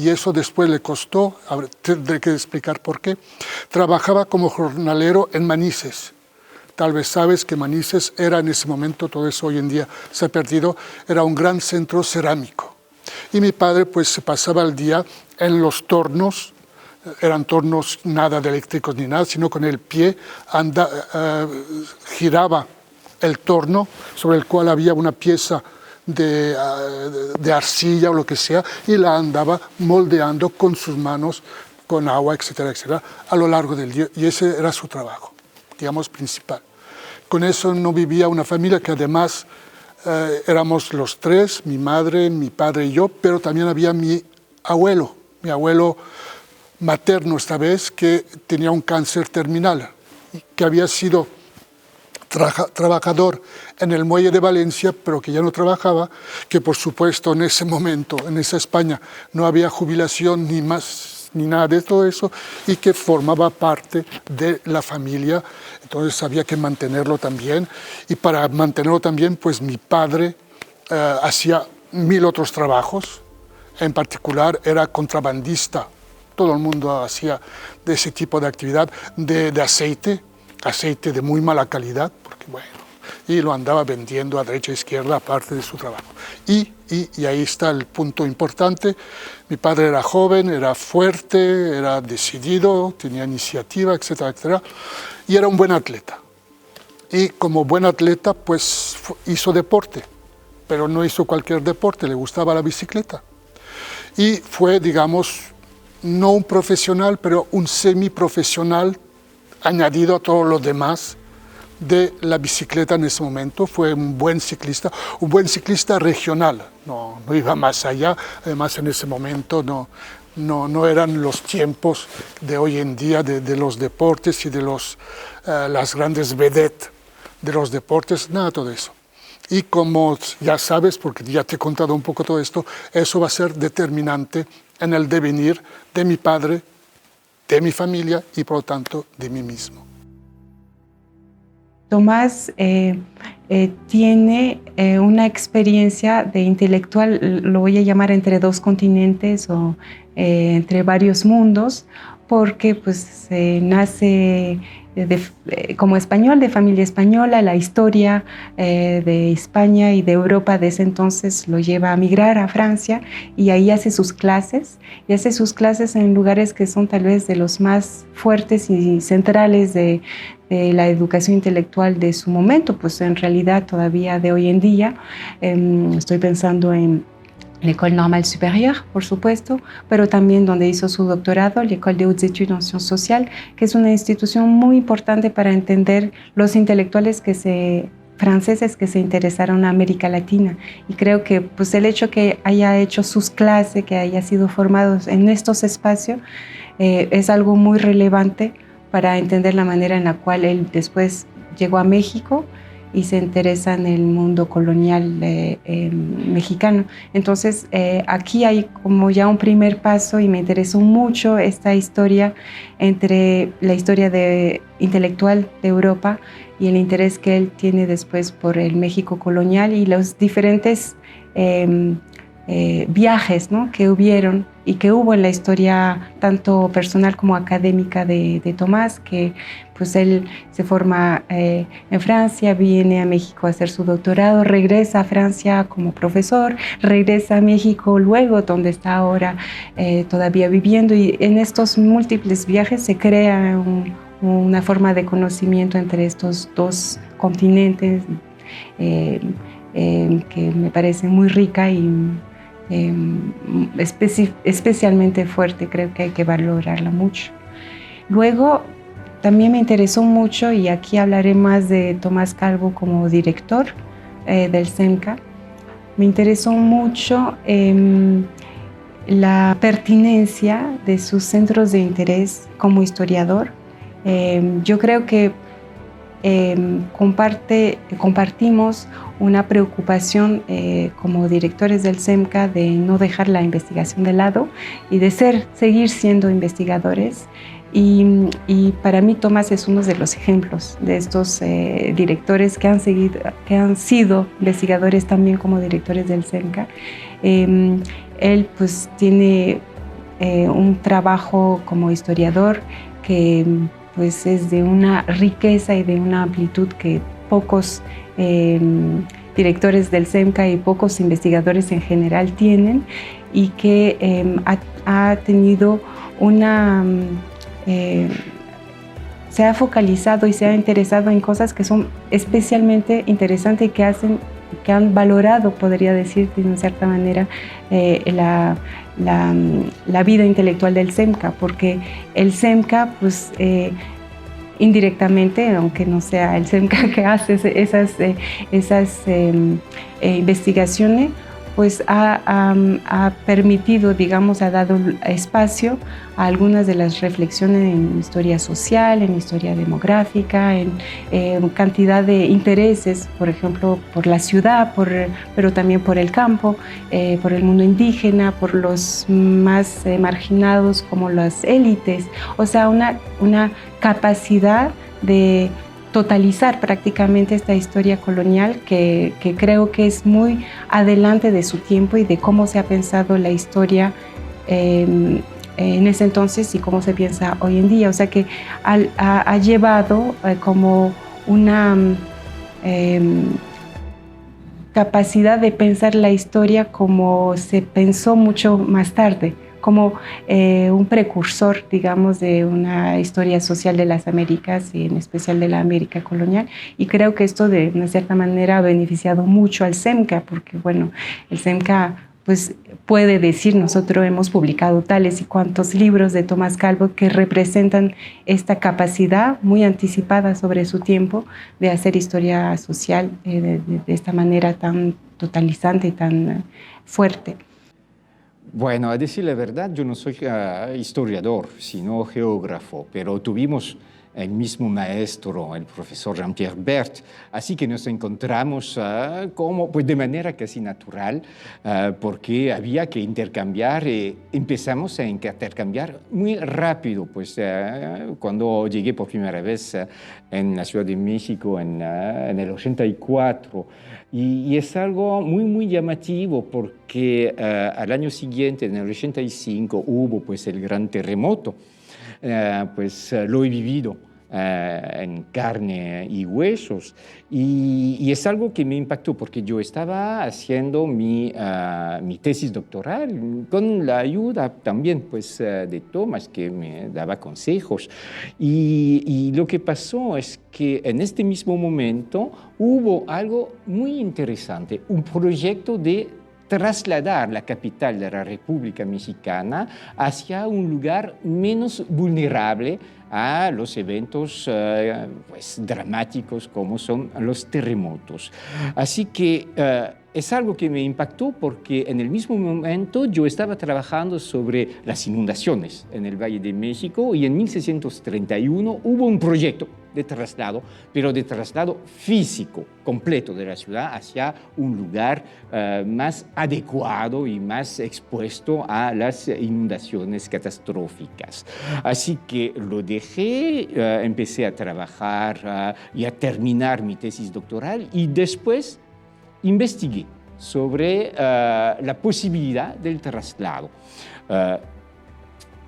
eso después le costó, tendré que explicar por qué. Trabajaba como jornalero en Manises. Tal vez sabes que Manises era en ese momento, todo eso hoy en día se ha perdido, era un gran centro cerámico. Y mi padre pues se pasaba el día en los tornos eran tornos nada de eléctricos ni nada, sino con el pie giraba el torno sobre el cual había una pieza de arcilla o lo que sea, y la andaba moldeando con sus manos, con agua, etcétera, etcétera, a lo largo del día. Y ese era su trabajo, digamos, principal. Con eso no vivía una familia que además éramos los tres, mi madre, mi padre y yo, pero también había mi abuelo materno esta vez, que tenía un cáncer terminal, que había sido trabajador en el muelle de Valencia, pero que ya no trabajaba, que por supuesto en ese momento, en esa España, no había jubilación ni más ni nada de todo eso, y que formaba parte de la familia, entonces había que mantenerlo también, y para mantenerlo también, pues mi padre hacía 1000 otros trabajos, en particular era contrabandista, todo el mundo hacía de ese tipo de actividad, de aceite de muy mala calidad, porque bueno, y lo andaba vendiendo a derecha e izquierda aparte de su trabajo. Y ahí está el punto importante. Mi padre era joven, era fuerte, era decidido, tenía iniciativa, etcétera, etcétera, y era un buen atleta. Y como buen atleta, pues hizo deporte, pero no hizo cualquier deporte, le gustaba la bicicleta. Y fue, digamos, no un profesional, pero un semiprofesional añadido a todo lo demás de la bicicleta en ese momento. Fue un buen ciclista regional, no iba más allá. Además, en ese momento no eran los tiempos de hoy en día de los deportes y de las grandes vedettes de los deportes, nada de todo eso. Y como ya sabes, porque ya te he contado un poco todo esto, eso va a ser determinante en el devenir de mi padre, de mi familia y por lo tanto de mí mismo. Tomás tiene una experiencia de intelectual, lo voy a llamar entre dos continentes o entre varios mundos, porque pues nace como español, de familia española. La historia de España y de Europa de ese entonces lo lleva a migrar a Francia, y ahí hace sus clases, en lugares que son tal vez de los más fuertes y centrales de la educación intelectual de su momento, pues en realidad todavía de hoy en día. Estoy pensando en l'École Normale Supérieure, por supuesto, pero también donde hizo su doctorado, l'École des Hautes Études en Sciences Sociales, que es una institución muy importante para entender los intelectuales franceses que se interesaron a América Latina. Y creo que pues, el hecho que haya hecho sus clases, que haya sido formado en estos espacios, es algo muy relevante para entender la manera en la cual él después llegó a México y se interesa en el mundo colonial mexicano. Entonces, aquí hay como ya un primer paso, y me interesó mucho esta historia entre la historia intelectual de Europa y el interés que él tiene después por el México colonial y los diferentes viajes, ¿no?, que hubieron y que hubo en la historia tanto personal como académica de Tomás, que pues él se forma en Francia, viene a México a hacer su doctorado, regresa a Francia como profesor, regresa a México luego, donde está ahora todavía viviendo, y en estos múltiples viajes se crea una forma de conocimiento entre estos dos continentes que me parece muy rica y especialmente fuerte. Creo que hay que valorarla mucho. Luego también me interesó mucho, y aquí hablaré más de Tomás Calvo como director del CEMCA, me interesó mucho la pertinencia de sus centros de interés como historiador. Yo creo que compartimos una preocupación como directores del CEMCA de no dejar la investigación de lado y de seguir siendo investigadores. Y para mí Tomás es uno de los ejemplos de estos directores que han sido investigadores también como directores del CEMCA. Él pues tiene un trabajo como historiador que pues es de una riqueza y de una amplitud que pocos directores del CEMCA y pocos investigadores en general tienen, y que ha tenido se ha focalizado y se ha interesado en cosas que son especialmente interesantes y que han valorado, podría decir de una cierta manera, la vida intelectual del CEMCA, porque el CEMCA, pues, indirectamente, aunque no sea el CEMCA que hace esas investigaciones, pues ha permitido, digamos, ha dado espacio a algunas de las reflexiones en historia social, en historia demográfica, en cantidad de intereses, por ejemplo, por la ciudad, pero también por el campo, por el mundo indígena, por los más marginados como las élites, o sea, una capacidad de totalizar prácticamente esta historia colonial que creo que es muy adelante de su tiempo y de cómo se ha pensado la historia en ese entonces y cómo se piensa hoy en día. O sea que ha llevado como una capacidad de pensar la historia como se pensó mucho más tarde, como un precursor, digamos, de una historia social de las Américas y en especial de la América colonial. Y creo que esto de una cierta manera ha beneficiado mucho al CEMCA, porque bueno, el CEMCA pues puede decir, nosotros hemos publicado tales y cuantos libros de Tomás Calvo que representan esta capacidad muy anticipada sobre su tiempo de hacer historia social de esta manera tan totalizante y tan fuerte. Bueno, a decir la verdad, yo no soy historiador, sino geógrafo, pero tuvimos el mismo maestro, el profesor Jean-Pierre Bert, así que nos encontramos pues de manera casi natural, porque había que intercambiar, empezamos a intercambiar muy rápido, pues cuando llegué por primera vez en la Ciudad de México en el 84, y es algo muy, muy llamativo porque al año siguiente, en el 85, hubo pues el gran terremoto. Pues lo he vivido en carne y huesos y es algo que me impactó porque yo estaba haciendo mi tesis doctoral con la ayuda también pues, de Tomás, que me daba consejos y lo que pasó es que en este mismo momento hubo algo muy interesante, un proyecto de trasladar la capital de la República Mexicana hacia un lugar menos vulnerable a los eventos pues, dramáticos como son los terremotos. Así que es algo que me impactó porque en el mismo momento yo estaba trabajando sobre las inundaciones en el Valle de México y en 1631 hubo un proyecto de traslado, pero de traslado físico completo de la ciudad hacia un lugar más adecuado y más expuesto a las inundaciones catastróficas. Así que lo dejé, empecé a trabajar y a terminar mi tesis doctoral y después investigué sobre la posibilidad del traslado.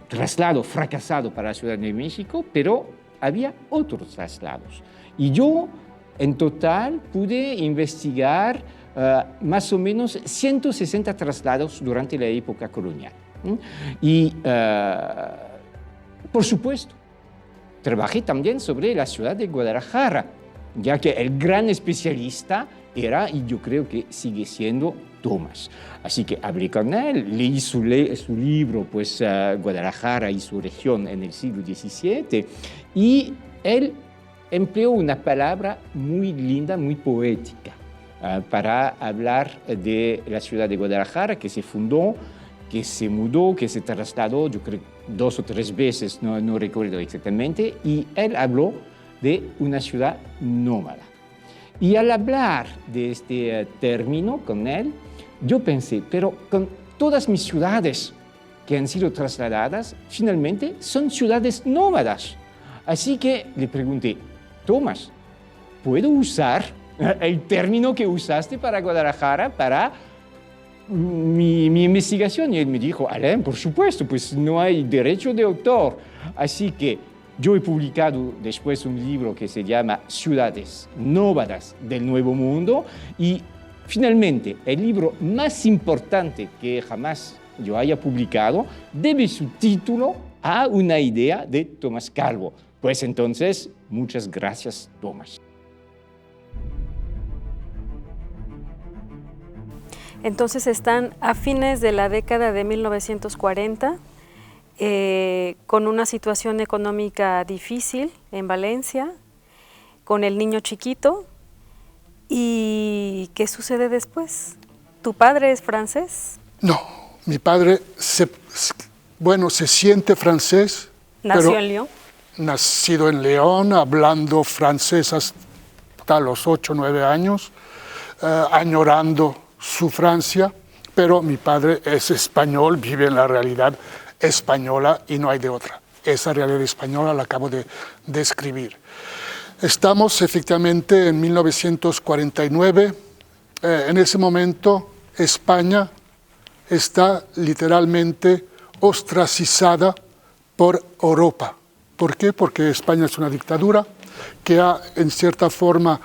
Traslado fracasado para la Ciudad de México, pero había otros traslados. Y yo, en total, pude investigar más o menos 160 traslados durante la época colonial. Y, por supuesto, trabajé también sobre la ciudad de Guadalajara, ya que el gran especialista era, y yo creo que sigue siendo, Tomás. Así que hablé con él, leí su libro, pues, Guadalajara y su región en el siglo XVII, y él empleó una palabra muy linda, muy poética, para hablar de la ciudad de Guadalajara, que se fundó, que se mudó, que se trasladó, yo creo 2 o 3 veces, no recuerdo exactamente, y él habló de una ciudad nómada. Y al hablar de este término con él, yo pensé, pero con todas mis ciudades que han sido trasladadas, finalmente son ciudades nómadas. Así que le pregunté, Tomás, ¿puedo usar el término que usaste para Guadalajara para mi investigación? Y él me dijo, Alain, por supuesto, pues no hay derecho de autor. Así que yo he publicado después un libro que se llama Ciudades Nómadas del Nuevo Mundo y finalmente el libro más importante que jamás yo haya publicado debe su título a una idea de Tomás Calvo. Pues entonces, muchas gracias, Tomás. Entonces están a fines de la década de 1940, con una situación económica difícil en Valencia, con el niño chiquito. ¿Y qué sucede después? ¿Tu padre es francés? No, mi padre se siente francés. ¿Nació en Lyon? Nacido en León, hablando francés hasta los 8 o 9 años, añorando su Francia, pero mi padre es español, vive en la realidad española y no hay de otra. Esa realidad española la acabo de describir. Estamos efectivamente en 1949, en ese momento España está literalmente ostracizada por Europa. ¿Por qué? Porque España es una dictadura que ha en cierta forma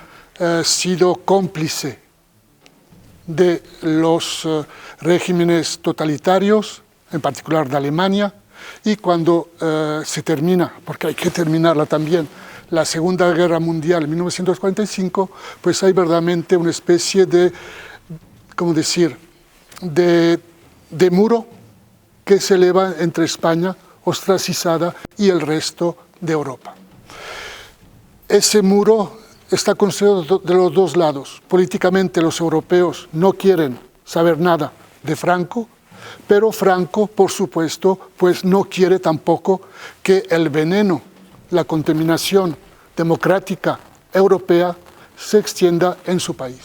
sido cómplice de los regímenes totalitarios, en particular de Alemania, y cuando se termina, porque hay que terminarla también, la Segunda Guerra Mundial en 1945, pues hay verdaderamente una especie de, ¿cómo decir?, de muro que se eleva entre España, ostracizada, y el resto de Europa. Ese muro está construido de los dos lados. Políticamente los europeos no quieren saber nada de Franco, pero Franco, por supuesto, pues no quiere tampoco que el veneno, la contaminación democrática europea se extienda en su país.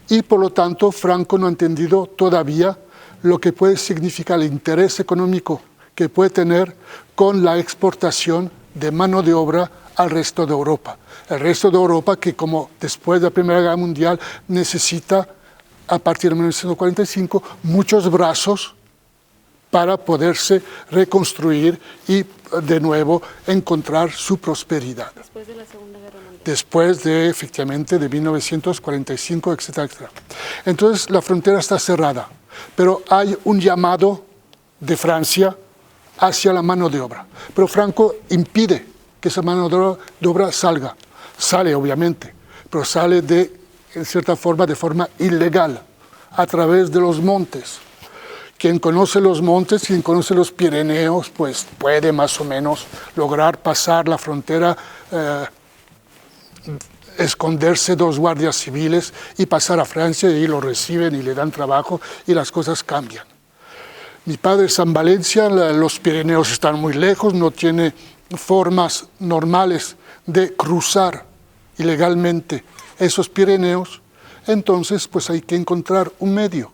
Y por lo tanto, Franco no ha entendido todavía lo que puede significar el interés económico que puede tener con la exportación de mano de obra al resto de Europa. El resto de Europa que, como después de la Primera Guerra Mundial, necesita, a partir de 1945, muchos brazos para poderse reconstruir y de nuevo encontrar su prosperidad. Después de la Segunda Guerra Mundial. Después de, efectivamente, de 1945, etcétera, etcétera. Entonces la frontera está cerrada, pero hay un llamado de Francia hacia la mano de obra. Pero Franco impide que esa mano de obra salga. Sale, obviamente, pero sale en cierta forma, de forma ilegal, a través de los montes. Quien conoce los montes, quien conoce los Pirineos, pues puede más o menos lograr pasar la frontera, esconderse 2 guardias civiles y pasar a Francia, y ahí lo reciben y le dan trabajo y las cosas cambian. Mi padre es en Valencia, los Pirineos están muy lejos, no tiene formas normales de cruzar ilegalmente esos Pirineos, entonces pues hay que encontrar un medio.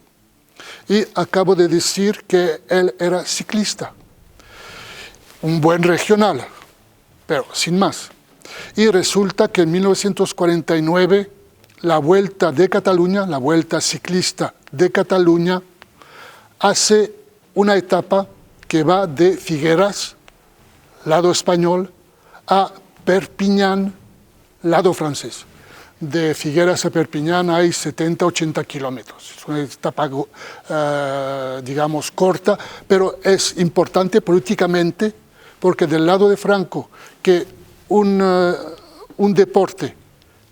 Y acabo de decir que él era ciclista, un buen regional, pero sin más. Y resulta que en 1949 la Vuelta de Cataluña, la Vuelta Ciclista de Cataluña, hace una etapa que va de Figueras, lado español, a Perpiñán, lado francés. De Figueras a Perpiñán hay 70-80 kilómetros. Es una etapa, digamos, corta, pero es importante políticamente porque del lado de Franco que un deporte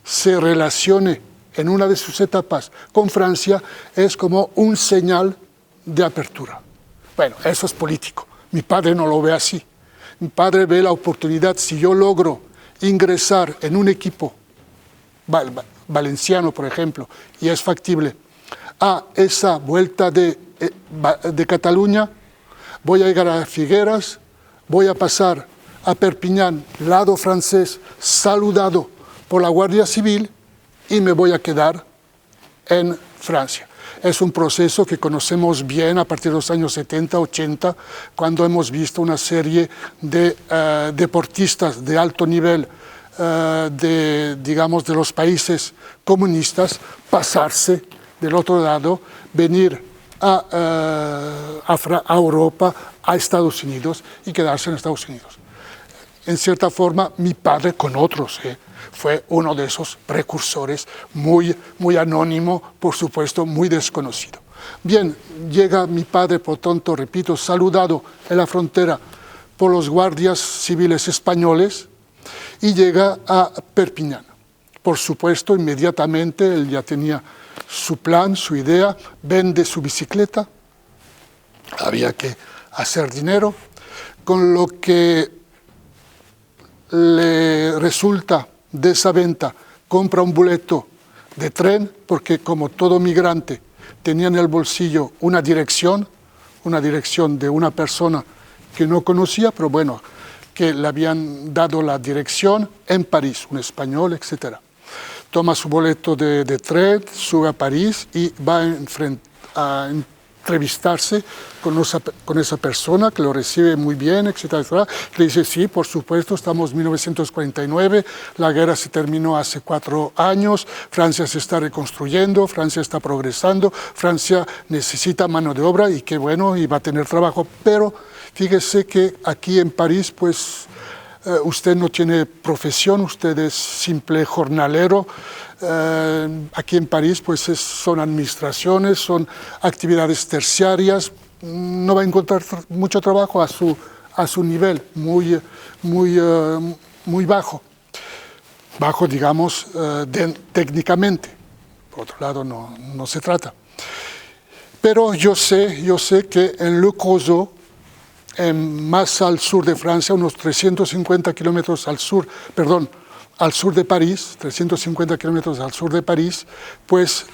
se relacione en una de sus etapas con Francia es como un señal de apertura. Bueno, eso es político. Mi padre no lo ve así. Mi padre ve la oportunidad, si yo logro ingresar en un equipo valenciano, por ejemplo, y es factible, a esa Vuelta de Cataluña, voy a llegar a Figueras, voy a pasar a Perpiñán, lado francés, saludado por la Guardia Civil, y me voy a quedar en Francia. Es un proceso que conocemos bien a partir de los años 70, 80, cuando hemos visto una serie de deportistas de alto nivel digamos, de los países comunistas, pasarse del otro lado, venir a Europa, a Estados Unidos y quedarse en Estados Unidos. En cierta forma, mi padre con otros fue uno de esos precursores, muy anónimo, por supuesto, muy desconocido. Bien, llega mi padre, por tanto, repito, saludado en la frontera por los guardias civiles españoles y llega a Perpiñán. Por supuesto, inmediatamente él ya tenía su plan, su idea, vende su bicicleta, había que hacer dinero, con lo que le resulta de esa venta, compra un boleto de tren, porque como todo migrante tenía en el bolsillo una dirección de una persona que no conocía, pero bueno, que le habían dado la dirección en París, un español, etc. Toma su boleto de tren, sube a París y va a entrevistarse con esa persona que lo recibe muy bien, etcétera, etcétera. Le dice, sí, por supuesto, estamos en 1949, la guerra se terminó hace 4 años, Francia se está reconstruyendo, Francia está progresando, Francia necesita mano de obra y qué bueno, y va a tener trabajo, pero fíjese que aquí en París, pues, usted no tiene profesión, usted es simple jornalero. Aquí en París pues son administraciones, son actividades terciarias, no va a encontrar mucho trabajo a su nivel, muy bajo, digamos, técnicamente. Por otro lado no se trata. Pero yo sé que en Le Creusot, más al sur de Francia, unos 350 kilómetros al sur de París, 350 kilómetros al sur de París, pues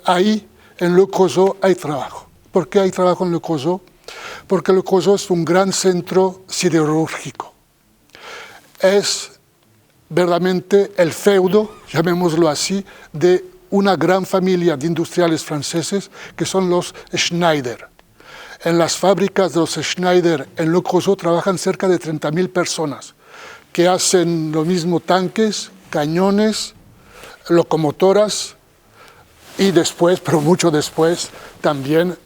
ahí en Le Creusot hay trabajo. ¿Por qué hay trabajo en Le Creusot? Porque Le Creusot es un gran centro siderúrgico. Es verdaderamente el feudo, llamémoslo así, de una gran familia de industriales franceses que son los Schneider. En las fábricas de los Schneider en Le Creusot trabajan cerca de 30.000 personas que hacen lo mismo tanques, cañones, locomotoras y después, pero mucho después, también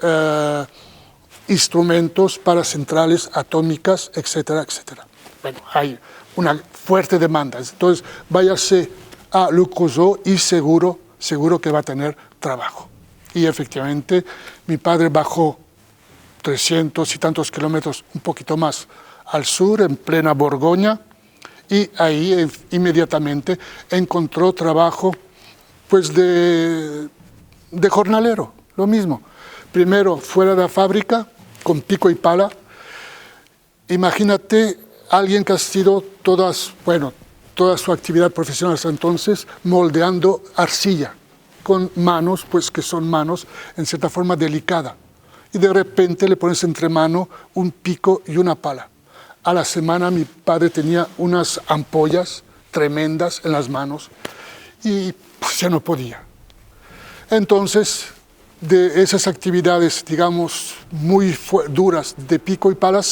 instrumentos para centrales atómicas, etcétera, etcétera. Bueno, hay una fuerte demanda. Entonces, váyase a Le Creusot y seguro que va a tener trabajo. Y efectivamente, mi padre bajó 300 y tantos kilómetros, un poquito más al sur, en plena Borgoña, y ahí inmediatamente encontró trabajo pues de jornalero, lo mismo. Primero fuera de la fábrica, con pico y pala. Imagínate alguien que ha sido toda su actividad profesional hasta entonces moldeando arcilla, con manos, pues que son manos en cierta forma delicada. Y de repente le pones entre mano un pico y una pala. A la semana mi padre tenía unas ampollas tremendas en las manos y pues ya no podía. Entonces, de esas actividades, digamos, muy duras de pico y pala,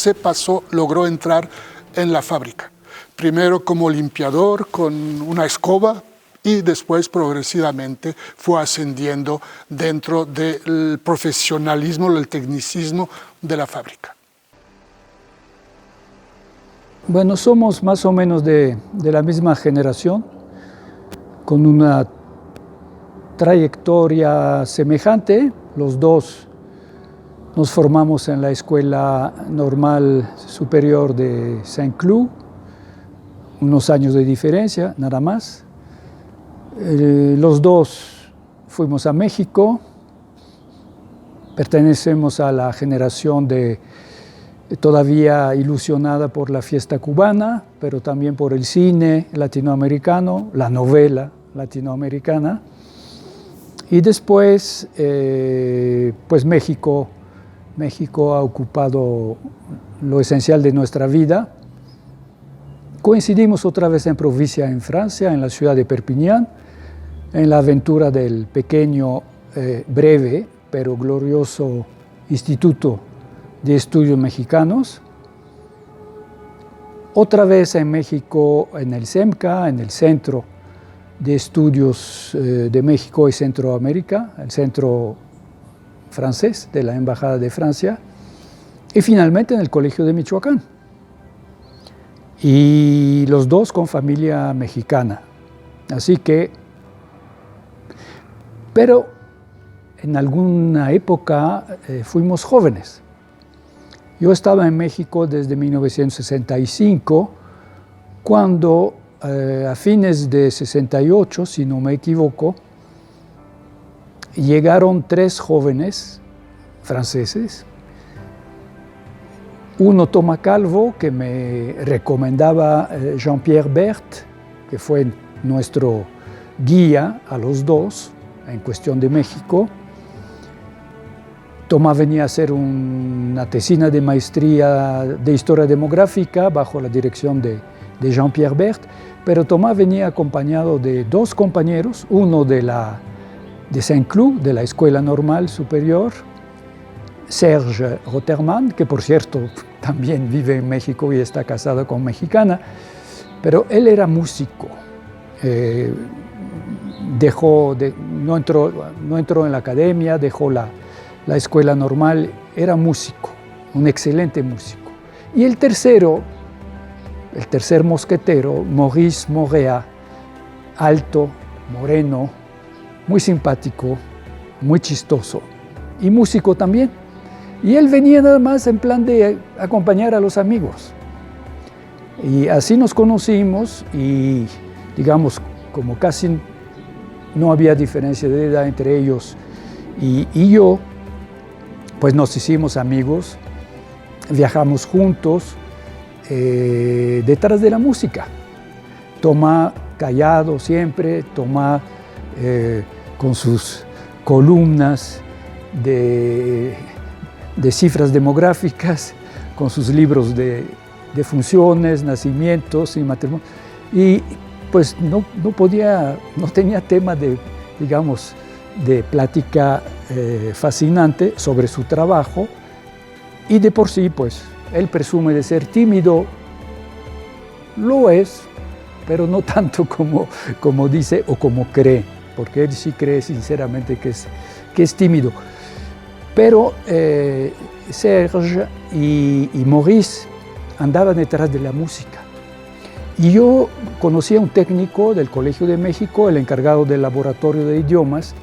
logró entrar en la fábrica. Primero como limpiador con una escoba, y después progresivamente fue ascendiendo dentro del profesionalismo, del tecnicismo de la fábrica. Bueno, somos más o menos de la misma generación, con una trayectoria semejante. Los dos nos formamos en la Escuela Normal Superior de Saint-Cloud, unos años de diferencia, nada más. Los dos fuimos a México, pertenecemos a la generación todavía ilusionada por la fiesta cubana, pero también por el cine latinoamericano, la novela latinoamericana. Y después, pues México ha ocupado lo esencial de nuestra vida. Coincidimos otra vez en provincia en Francia, en la ciudad de Perpiñán, en la aventura del pequeño, breve, pero glorioso Instituto de Estudios Mexicanos. Otra vez en México, en el CEMCA, en el Centro de Estudios de México y Centroamérica, el centro francés de la Embajada de Francia, y finalmente en el Colegio de Michoacán. Y los dos con familia mexicana. Así que, pero en alguna época fuimos jóvenes. Yo estaba en México desde 1965, cuando a fines de 68, si no me equivoco, llegaron 3 jóvenes franceses. Uno, Thomas Calvo, que me recomendaba Jean-Pierre Berthe, que fue nuestro guía a los dos en cuestión de México. Tomás venía a hacer una tesina de maestría de historia demográfica bajo la dirección de Jean-Pierre Berthe, pero Tomás venía acompañado de 2 compañeros, uno de Saint-Cloud, de la Escuela Normal Superior, Serge Rotterman, que por cierto también vive en México y está casado con mexicana, pero él era músico. No entró en la academia, dejó la escuela normal, era músico, un excelente músico. Y el tercer mosquetero, Maurice Moréa, alto, moreno, muy simpático, muy chistoso y músico también. Y él venía nada más en plan de acompañar a los amigos. Y así nos conocimos y, digamos, como casi no había diferencia de edad entre ellos y yo, pues nos hicimos amigos, viajamos juntos detrás de la música. Tomás callado siempre, Tomás con sus columnas de cifras demográficas, con sus libros de funciones, nacimientos y matrimonio. Y pues no tenía tema de plática fascinante sobre su trabajo, y de por sí, pues, él presume de ser tímido, lo es, pero no tanto como dice o como cree, porque él sí cree sinceramente que es tímido. Pero Serge y Maurice andaban detrás de la música. Y yo conocí a un técnico del Colegio de México, el encargado del laboratorio de idiomas,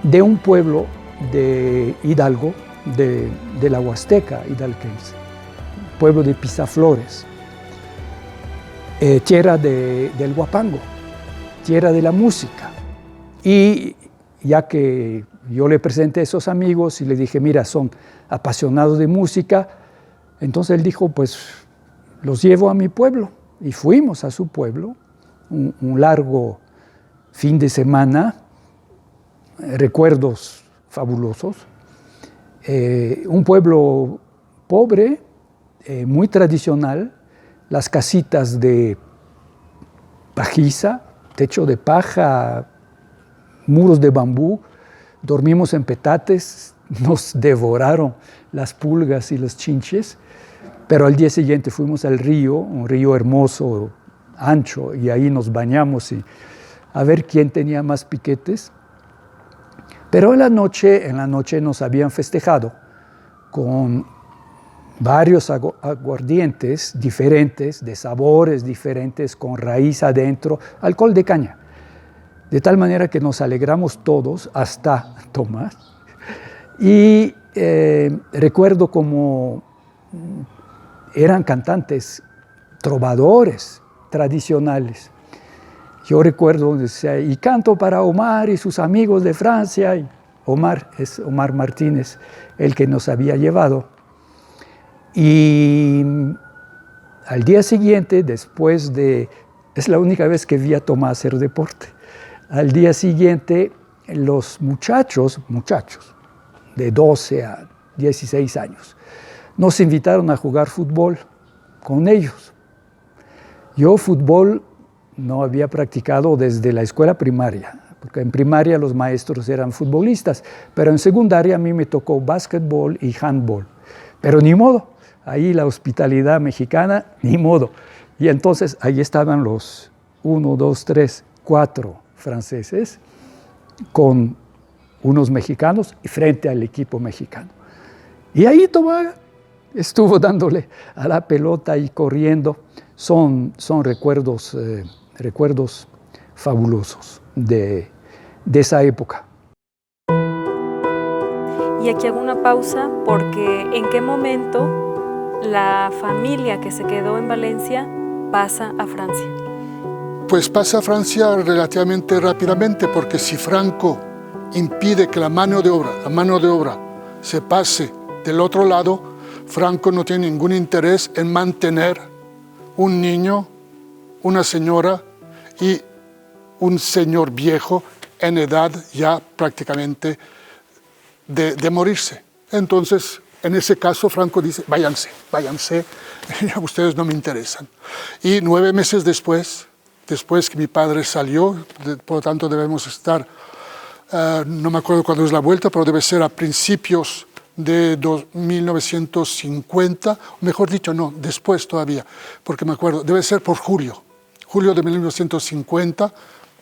de un pueblo de Hidalgo, de la Huasteca hidalguense, pueblo de Pisaflores, tierra del huapango, tierra de la música. Y ya que yo le presenté a esos amigos y le dije, mira, son apasionados de música, entonces él dijo, pues los llevo a mi pueblo. Y fuimos a su pueblo, un largo fin de semana, recuerdos fabulosos. Un pueblo pobre, muy tradicional, las casitas de pajiza, techo de paja, muros de bambú, dormimos en petates, nos devoraron las pulgas y los chinches, pero al día siguiente fuimos al río, un río hermoso, ancho, y ahí nos bañamos y a ver quién tenía más piquetes. Pero en la noche nos habían festejado con varios aguardientes diferentes, de sabores diferentes, con raíz adentro, alcohol de caña. De tal manera que nos alegramos todos, hasta Tomás. Y recuerdo como eran cantantes, trovadores tradicionales. Yo recuerdo donde decía, y canto para Omar y sus amigos de Francia. Y Omar es Omar Martínez, el que nos había llevado. Y al día siguiente, es la única vez que vi a Tomás hacer deporte. Al día siguiente, los muchachos de 12 a 16 años, nos invitaron a jugar fútbol con ellos. Yo fútbol no había practicado desde la escuela primaria, porque en primaria los maestros eran futbolistas, pero en secundaria a mí me tocó básquetbol y handball. Pero ni modo, ahí la hospitalidad mexicana, ni modo. Y entonces ahí estaban los 1, 2, 3, 4 franceses con unos mexicanos y frente al equipo mexicano. Y ahí Tomás estuvo dándole a la pelota y corriendo. Son recuerdos fabulosos de esa época. Y aquí hago una pausa porque ¿en qué momento la familia que se quedó en Valencia pasa a Francia? Pues pasa a Francia relativamente rápidamente, porque si Franco impide que la mano de obra se pase del otro lado, Franco no tiene ningún interés en mantener un niño, una señora y un señor viejo en edad ya prácticamente de morirse. Entonces, en ese caso, Franco dice, váyanse, ustedes no me interesan. Y 9 meses después que mi padre salió, por lo tanto debemos estar, no me acuerdo cuándo es la vuelta, pero debe ser a principios de 1950, mejor dicho, no, después todavía, porque me acuerdo, debe ser por julio de 1950,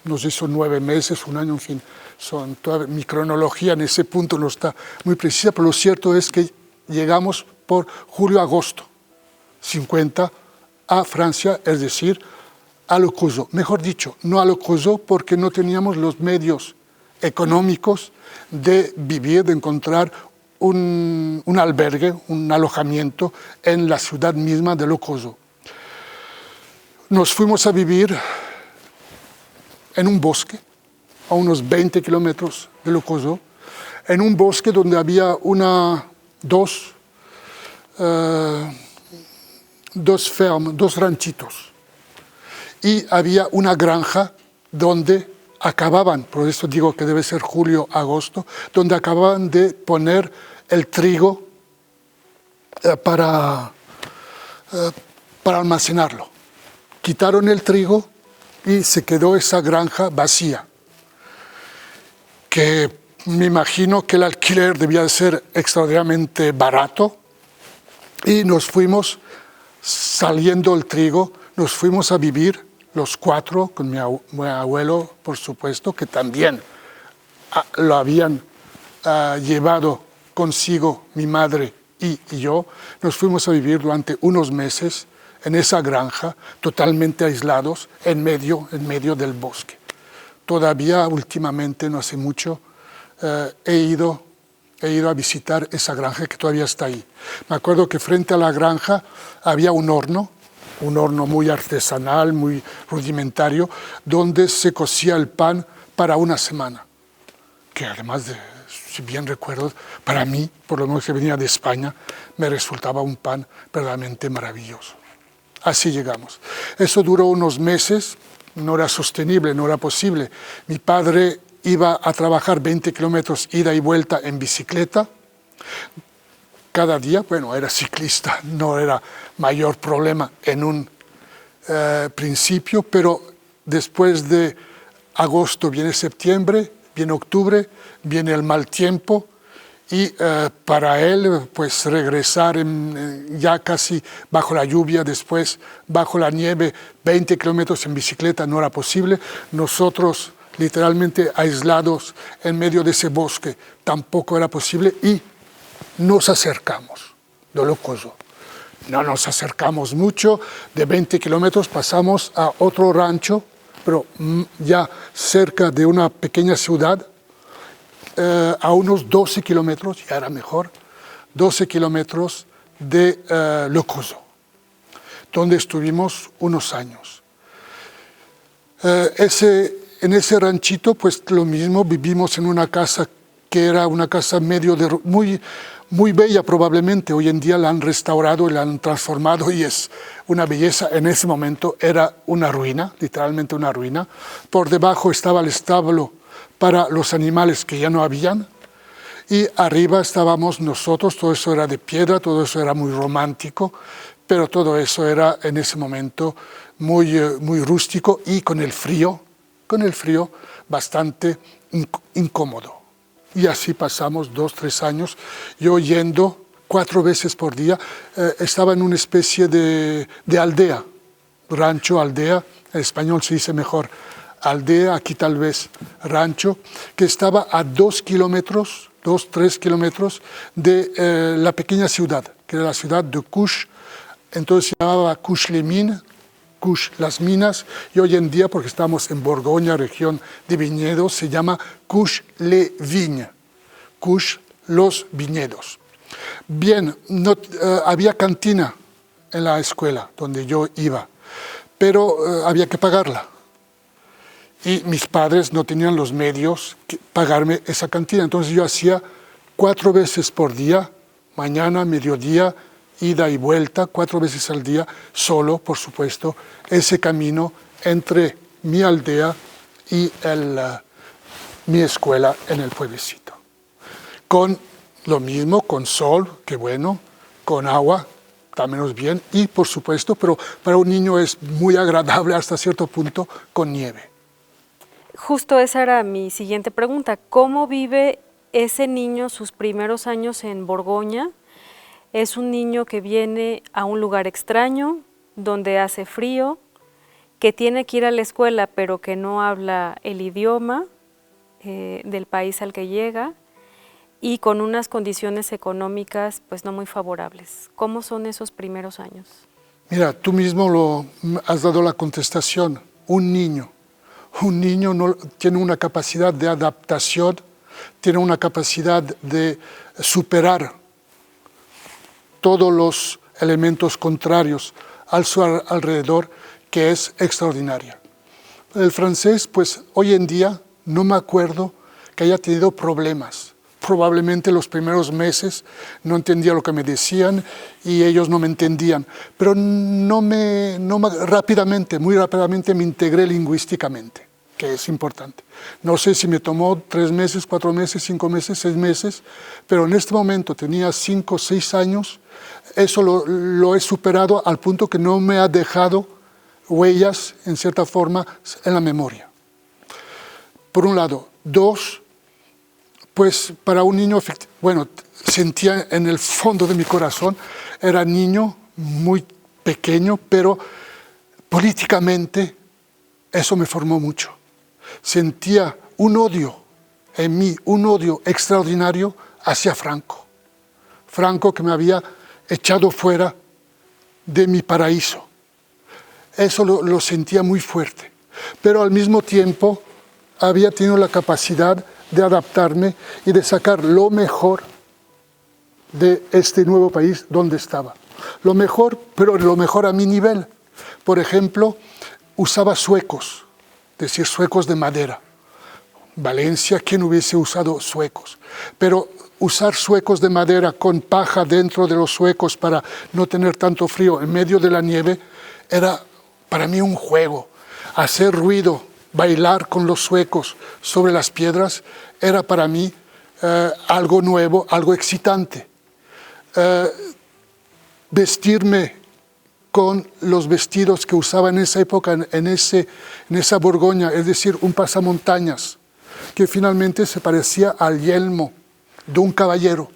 nos hizo 9 meses, un año, en fin, mi cronología en ese punto no está muy precisa, pero lo cierto es que llegamos por julio-agosto 50 a Francia, es decir, a Le Creusot. Mejor dicho, no a Le Creusot porque no teníamos los medios económicos de vivir, de encontrar un albergue, un alojamiento en la ciudad misma de Le Creusot. Nos fuimos a vivir en un bosque, a unos 20 kilómetros de Le Creusot, en un bosque donde había dos ranchitos, y había una granja donde acababan, por eso digo que debe ser julio-agosto, donde acababan de poner el trigo para almacenarlo. Quitaron el trigo y se quedó esa granja vacía, que me imagino que el alquiler debía de ser extraordinariamente barato, y nos fuimos, saliendo el trigo, nos fuimos a vivir los 4, con mi abuelo, por supuesto, que también lo habían llevado consigo mi madre y yo. Nos fuimos a vivir durante unos meses en esa granja, totalmente aislados, en medio del bosque. Todavía últimamente, no hace mucho, he ido a visitar esa granja que todavía está ahí. Me acuerdo que frente a la granja había un horno muy artesanal, muy rudimentario, donde se cocía el pan para una semana, que además de, si bien recuerdo, para mí, por lo menos que venía de España, me resultaba un pan verdaderamente maravilloso. Así llegamos. Eso duró unos meses, no era sostenible, no era posible. Mi padre iba a trabajar 20 kilómetros ida y vuelta en bicicleta cada día. Bueno, era ciclista, no era mayor problema en un principio, pero después de agosto viene septiembre, viene octubre, viene el mal tiempo, y para él pues regresar ya casi bajo la lluvia, después bajo la nieve, 20 kilómetros en bicicleta no era posible. Nosotros literalmente aislados en medio de ese bosque tampoco era posible, y nos acercamos de Le Creusot. No nos acercamos mucho, de 20 kilómetros pasamos a otro rancho, pero ya cerca de una pequeña ciudad, a unos 12 kilómetros, ya era mejor, 12 kilómetros de Le Creusot, donde estuvimos unos años. En ese ranchito, pues lo mismo, vivimos en una casa que era una casa muy bella probablemente. Hoy en día la han restaurado y la han transformado y es una belleza. En ese momento era una ruina, literalmente una ruina. Por debajo estaba el establo para los animales que ya no habían, y arriba estábamos nosotros. Todo eso era de piedra, todo eso era muy romántico, pero todo eso era en ese momento muy rústico y con el frío bastante incómodo. Y así pasamos 2-3 años, yo yendo 4 veces por día. Estaba en una especie de aldea, rancho, aldea, en español se dice mejor aldea, aquí tal vez rancho, que estaba a 2-3 kilómetros de la pequeña ciudad, que era la ciudad de Couche. Entonces se llamaba Couche-les-Mines, Couche, las minas, y hoy en día, porque estamos en Borgoña, región de viñedos, se llama Couche-les-Vignes. Couche, los viñedos. Bien, había cantina en la escuela donde yo iba, pero había que pagarla. Y mis padres no tenían los medios que pagarme esa cantina. Entonces yo hacía 4 veces por día, mañana, mediodía, ida y vuelta, 4 veces al día, solo, por supuesto, ese camino entre mi aldea y mi escuela en el pueblecito. Con lo mismo, con sol, qué bueno, con agua, está menos bien, y por supuesto, pero para un niño es muy agradable hasta cierto punto, con nieve. Justo esa era mi siguiente pregunta. ¿Cómo vive ese niño sus primeros años en Borgoña? Es un niño que viene a un lugar extraño, donde hace frío, que tiene que ir a la escuela, pero que no habla el idioma del país al que llega, y con unas condiciones económicas pues no muy favorables. ¿Cómo son esos primeros años? Mira, tú mismo has dado la contestación. Un niño no tiene una capacidad de adaptación, tiene una capacidad de superar todos los elementos contrarios a su alrededor, que es extraordinaria. El francés, pues hoy en día no me acuerdo que haya tenido problemas. Probablemente los primeros meses no entendía lo que me decían y ellos no me entendían, pero muy rápidamente me integré lingüísticamente, que es importante. No sé si me tomó 3 meses, 4 meses, 5 meses, 6 meses, pero en este momento tenía 5 o 6 años, eso lo he superado al punto que no me ha dejado huellas, en cierta forma, en la memoria. Por un lado. 2, pues para un niño, bueno, sentía en el fondo de mi corazón, era niño muy pequeño, pero políticamente eso me formó mucho. Sentía un odio en mí, un odio extraordinario hacia Franco. Franco que me había echado fuera de mi paraíso. Eso lo sentía muy fuerte, pero al mismo tiempo había tenido la capacidad de adaptarme y de sacar lo mejor de este nuevo país donde estaba. Lo mejor, pero lo mejor a mi nivel. Por ejemplo, usaba suecos, es decir, suecos de madera. Valencia, ¿quién hubiese usado suecos? Pero usar suecos de madera con paja dentro de los suecos para no tener tanto frío en medio de la nieve era para mí un juego. Hacer ruido, bailar con los suecos sobre las piedras era para mí algo nuevo, algo excitante. Vestirme con los vestidos que usaba en esa época, en esa Borgoña, es decir, un pasamontañas, que finalmente se parecía al yelmo de un caballero.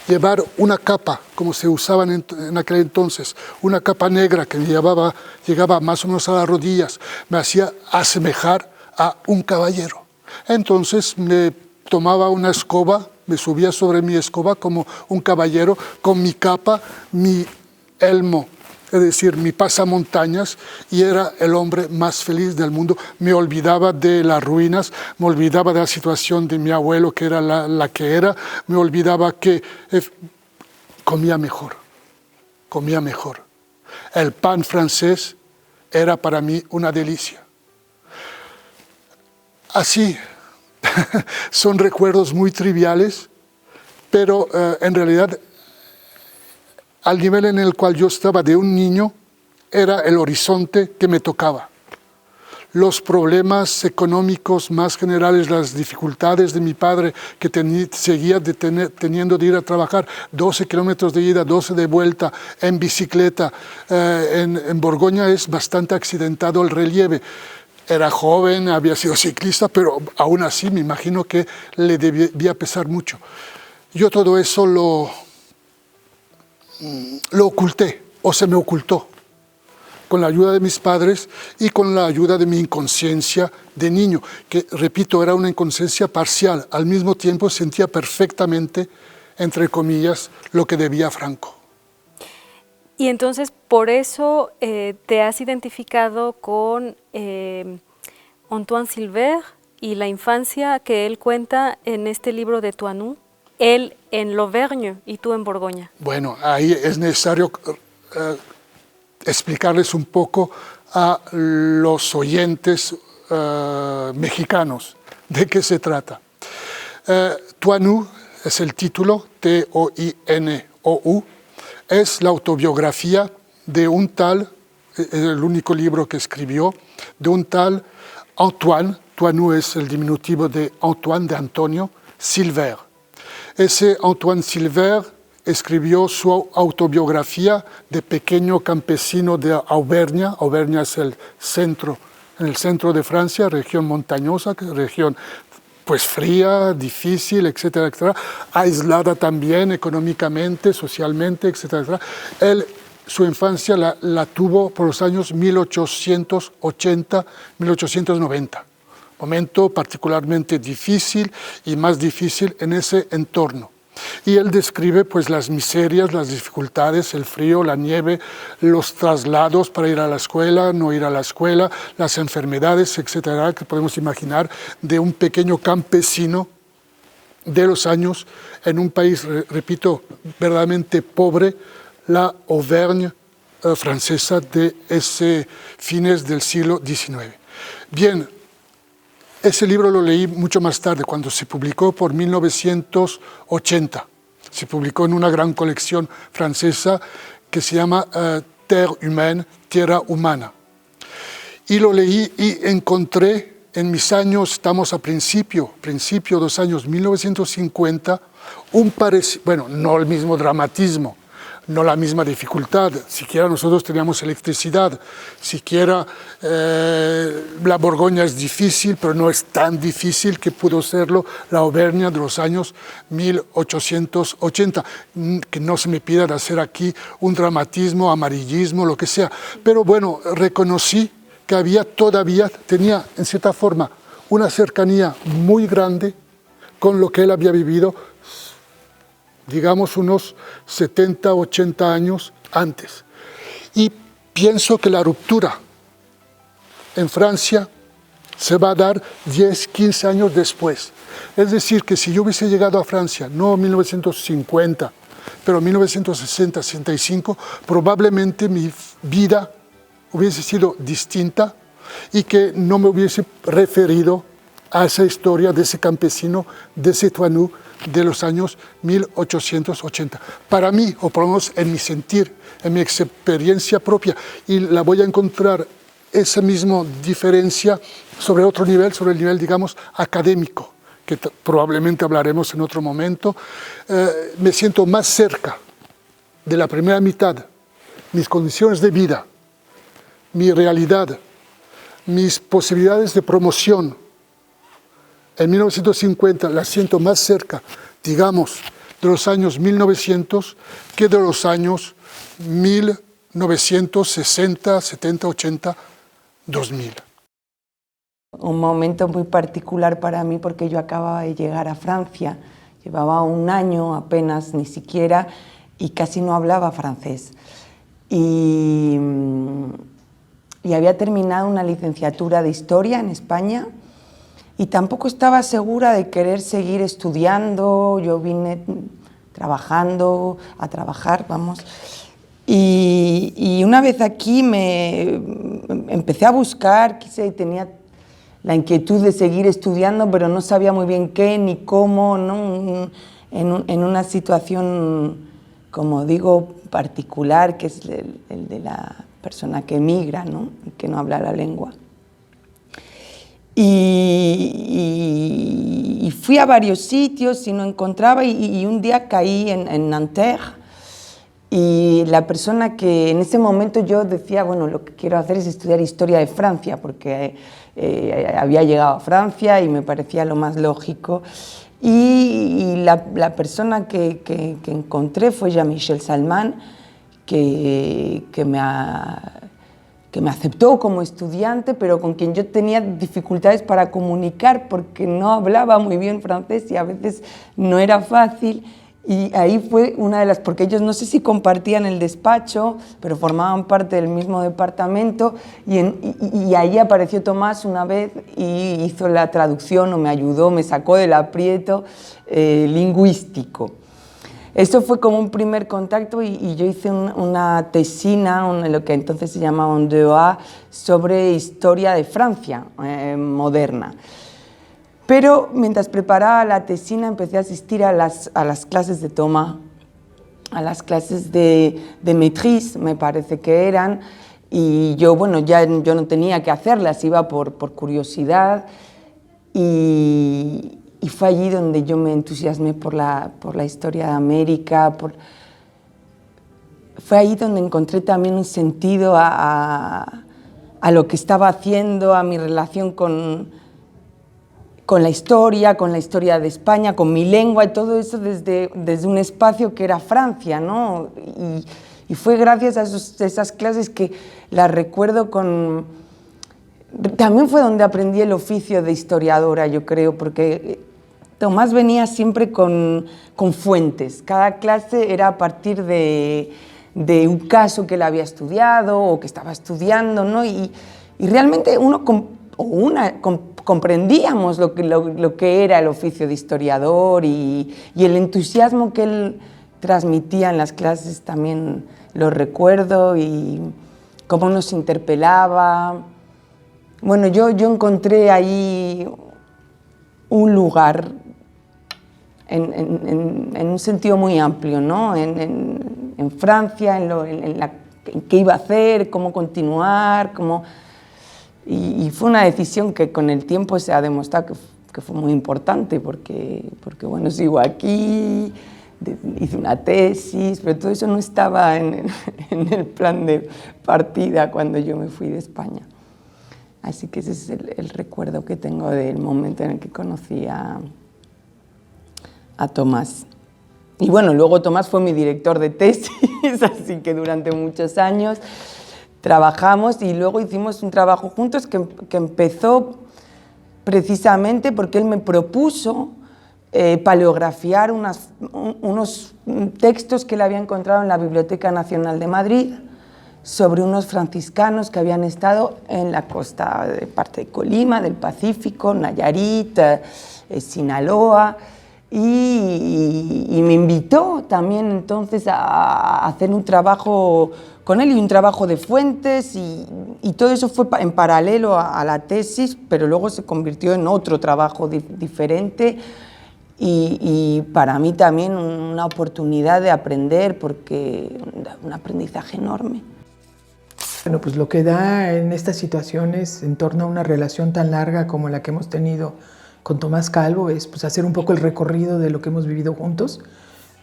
Llevar una capa, como se usaba en aquel entonces, una capa negra que llegaba más o menos a las rodillas, me hacía asemejar a un caballero. Entonces me tomaba una escoba, me subía sobre mi escoba como un caballero, con mi capa, mi elmo, es decir, mi pasamontañas, y era el hombre más feliz del mundo. Me olvidaba de las ruinas, me olvidaba de la situación de mi abuelo, que era la que era, me olvidaba que comía mejor. El pan francés era para mí una delicia. Así, son recuerdos muy triviales, pero en realidad al nivel en el cual yo estaba de un niño, era el horizonte que me tocaba. Los problemas económicos más generales, las dificultades de mi padre, que seguía teniendo de ir a trabajar 12 kilómetros de ida, 12 de vuelta, en bicicleta. En Borgoña es bastante accidentado el relieve. Era joven, había sido ciclista, pero aún así me imagino que le debía pesar mucho. Yo todo eso lo oculté, o se me ocultó, con la ayuda de mis padres y con la ayuda de mi inconsciencia de niño, que, repito, era una inconsciencia parcial. Al mismo tiempo sentía perfectamente, entre comillas, lo que debía a Franco. Y entonces, por eso te has identificado con Antoine Silver y la infancia que él cuenta en este libro de Toinou. él en l'Auvergne y tú en Borgoña. Bueno, ahí es necesario explicarles un poco a los oyentes mexicanos de qué se trata. Toinou es el título, T-O-I-N-O-U, es la autobiografía de un tal, el único libro que escribió, de un tal Antoine, Toinou es el diminutivo de Antoine, de Antonio, Silver. Ese Antoine Silver escribió su autobiografía de pequeño campesino de Auvernia. Auvernia es el centro, en el centro de Francia, región montañosa, región pues fría, difícil, etcétera, etcétera, aislada también económicamente, socialmente, etcétera, etcétera. Él su infancia la tuvo por los años 1880-1890, momento particularmente difícil y más difícil en ese entorno. Y él describe pues las miserias, las dificultades, el frío, la nieve, los traslados para ir a la escuela, no ir a la escuela, las enfermedades, etcétera, que podemos imaginar de un pequeño campesino de los años en un país, repito, verdaderamente pobre, la Auvergne francesa de ese fines del siglo XIX. Bien, ese libro lo leí mucho más tarde, cuando se publicó por 1980. Se publicó en una gran colección francesa que se llama Terre Humaine, Tierra Humana. Y lo leí y encontré en mis años, estamos a principio de los años 1950, bueno, no el mismo dramatismo, no la misma dificultad, siquiera nosotros teníamos electricidad, siquiera la Borgoña es difícil, pero no es tan difícil que pudo serlo la Auvernia de los años 1880, que no se me pida de hacer aquí un dramatismo, amarillismo, lo que sea, pero bueno, reconocí que tenía en cierta forma una cercanía muy grande con lo que él había vivido, digamos unos 70, 80 años antes. Y pienso que la ruptura en Francia se va a dar 10, 15 años después. Es decir, que si yo hubiese llegado a Francia, no en 1950, pero en 1960, 65, probablemente mi vida hubiese sido distinta y que no me hubiese referido a esa historia de ese campesino, de ese Toinou, de los años 1880. Para mí, o por lo menos en mi sentir, en mi experiencia propia, y la voy a encontrar esa misma diferencia sobre otro nivel, sobre el nivel, digamos, académico, que probablemente hablaremos en otro momento, me siento más cerca de la primera mitad, mis condiciones de vida, mi realidad, mis posibilidades de promoción. En 1950 la siento más cerca, digamos, de los años 1900 que de los años 1960, 70, 80, 2000. Un momento muy particular para mí porque yo acababa de llegar a Francia, llevaba un año apenas, ni siquiera, y casi no hablaba francés. Y había terminado una licenciatura de Historia en España y tampoco estaba segura de querer seguir estudiando. Yo vine a trabajar, vamos. Y una vez aquí me empecé a buscar, tenía la inquietud de seguir estudiando, pero no sabía muy bien qué ni cómo, ¿no? En una situación, como digo, particular, que es el de la persona que emigra, ¿no? Y que no habla la lengua. Y fui a varios sitios y no encontraba, y un día caí en Nanterre, y la persona que en ese momento yo decía, bueno, lo que quiero hacer es estudiar historia de Francia, porque había llegado a Francia y me parecía lo más lógico. Y la persona que encontré fue Jean-Michel Salman, que me aceptó como estudiante, pero con quien yo tenía dificultades para comunicar porque no hablaba muy bien francés y a veces no era fácil. Y ahí fue una de las, porque ellos no sé si compartían el despacho, pero formaban parte del mismo departamento, y ahí apareció Tomás una vez y hizo la traducción, o me ayudó, me sacó del aprieto lingüístico. Esto fue como un primer contacto, y yo hice una tesina, lo que entonces se llamaba un DEA, sobre historia de Francia moderna. Pero mientras preparaba la tesina empecé a asistir a las clases de Tomás, a las clases de maîtrise, me parece que eran, y yo, bueno, yo no tenía que hacerlas, iba por curiosidad, y fue allí donde yo me entusiasmé por la historia de América, fue ahí donde encontré también un sentido a lo que estaba haciendo, a mi relación con la historia de España, con mi lengua, y todo eso desde un espacio que era Francia, ¿no? Y fue gracias a esas clases que las recuerdo con... También fue donde aprendí el oficio de historiadora, yo creo, porque Tomás venía siempre con fuentes. Cada clase era a partir de un caso que él había estudiado o que estaba estudiando, ¿no? Y realmente uno comprendíamos lo que era el oficio de historiador, y el entusiasmo que él transmitía en las clases también lo recuerdo, y cómo nos interpelaba. Bueno, yo encontré ahí un lugar en un sentido muy amplio, ¿no? En Francia, en qué iba a hacer, cómo continuar, y fue una decisión que con el tiempo se ha demostrado que fue muy importante, porque bueno, sigo aquí, hice una tesis, pero todo eso no estaba en el plan de partida cuando yo me fui de España. Así que ese es el recuerdo que tengo del momento en el que conocí a Tomás. Y bueno, luego Tomás fue mi director de tesis, así que durante muchos años trabajamos, y luego hicimos un trabajo juntos que empezó precisamente porque él me propuso paleografiar unos textos que él había encontrado en la Biblioteca Nacional de Madrid sobre unos franciscanos que habían estado en la costa de parte de Colima, del Pacífico, Nayarit, Sinaloa, y me invitó también entonces a hacer un trabajo con él, y un trabajo de fuentes, y todo eso fue en paralelo a la tesis, pero luego se convirtió en otro trabajo diferente, y para mí también una oportunidad de aprender, porque un aprendizaje enorme. Bueno, pues lo que da en estas situaciones, en torno a una relación tan larga como la que hemos tenido con Tomás Calvo, es pues hacer un poco el recorrido de lo que hemos vivido juntos,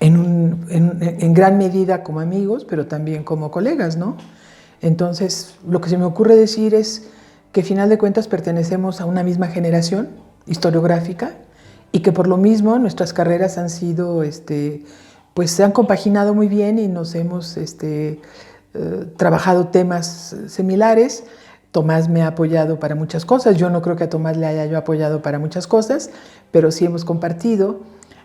en gran medida como amigos, pero también como colegas, ¿no? Entonces, lo que se me ocurre decir es que, al final de cuentas, pertenecemos a una misma generación historiográfica, y que por lo mismo nuestras carreras han sido, pues se han compaginado muy bien, y nos hemos trabajado temas similares. Tomás me ha apoyado para muchas cosas, yo no creo que a Tomás le haya yo apoyado para muchas cosas, pero sí hemos compartido.